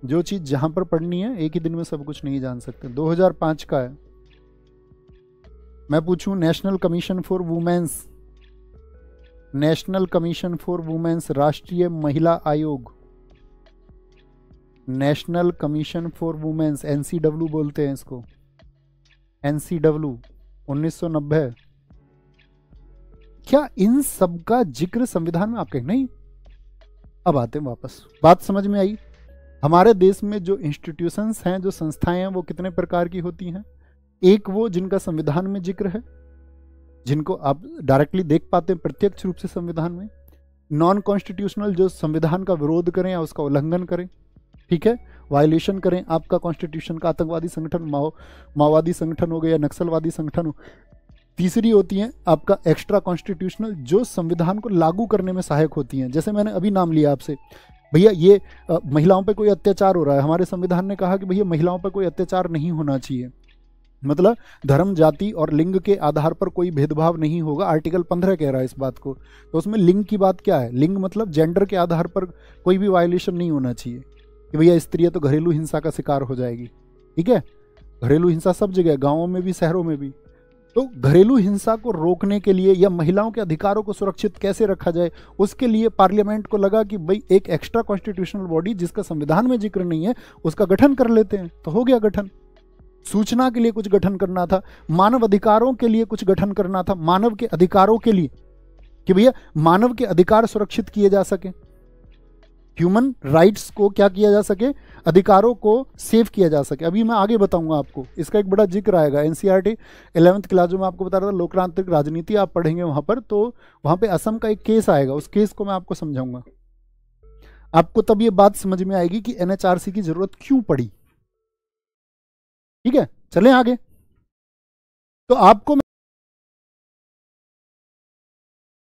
जो चीज जहां पर पढ़नी है एक ही दिन में सब कुछ नहीं जान सकते, 2005 का है। मैं पूछूं national commission for womens, national commission for womens, राष्ट्रीय महिला आयोग, national commission for womens, NCW बोलते हैं इसको, एनसीडब्ल्यू 1990। क्या इन सब का जिक्र संविधान में आप कहें? नहीं। अब आते हैं वापस, बात समझ में आई। हमारे देश में जो इंस्टीट्यूशंस हैं, जो संस्थाएं हैं, वो कितने प्रकार की होती हैं? एक वो जिनका संविधान में जिक्र है, जिनको आप डायरेक्टली देख पाते हैं प्रत्यक्ष रूप से संविधान में। नॉन कॉन्स्टिट्यूशनल, जो संविधान का विरोध करें या उसका उल्लंघन करें, ठीक है, वायलेशन करें आपका कॉन्स्टिट्यूशन का, आतंकवादी संगठन, माओवादी संगठन हो गया, नक्सलवादी संगठन हो। तीसरी होती है आपका एक्स्ट्रा कॉन्स्टिट्यूशनल, जो संविधान को लागू करने में सहायक होती हैं। जैसे मैंने अभी नाम लिया आपसे, भैया ये महिलाओं पे कोई अत्याचार हो रहा है, हमारे संविधान ने कहा कि भैया महिलाओं पर कोई अत्याचार नहीं होना चाहिए, मतलब धर्म, जाति और लिंग के आधार पर कोई भेदभाव नहीं होगा। आर्टिकल 15 कह रहा है इस बात को। तो उसमें लिंग की बात क्या है? लिंग मतलब जेंडर के आधार पर कोई भी वायलेशन नहीं होना चाहिए कि भैया स्त्री है तो घरेलू हिंसा का शिकार हो जाएगी, ठीक है। घरेलू हिंसा सब जगह, गाँवों में भी, शहरों में भी। तो घरेलू हिंसा को रोकने के लिए या महिलाओं के अधिकारों को सुरक्षित कैसे रखा जाए, उसके लिए पार्लियामेंट को लगा कि भाई एक एक्स्ट्रा कॉन्स्टिट्यूशनल बॉडी जिसका संविधान में जिक्र नहीं है, उसका गठन कर लेते हैं। तो हो गया गठन। सूचना के लिए कुछ गठन करना था, मानव अधिकारों के लिए कुछ गठन करना था, मानव के अधिकारों के लिए, कि भैया मानव के अधिकार सुरक्षित किए जा सके, ह्यूमन राइट्स को क्या किया जा सके, अधिकारों को सेव किया जा सके। अभी मैं आगे बताऊंगा आपको, इसका एक बड़ा जिक्र आएगा। एनसीईआरटी 11th क्लास जो मैं आपको बता रहा था, लोकतांत्रिक राजनीति आप पढ़ेंगे वहां पर, तो वहां पे असम का एक केस आएगा, उस केस को मैं आपको समझाऊंगा। आपको तब ये बात समझ में आएगी कि एनएचआरसी की जरूरत क्यों पड़ी। ठीक है, चलें आगे। तो आपको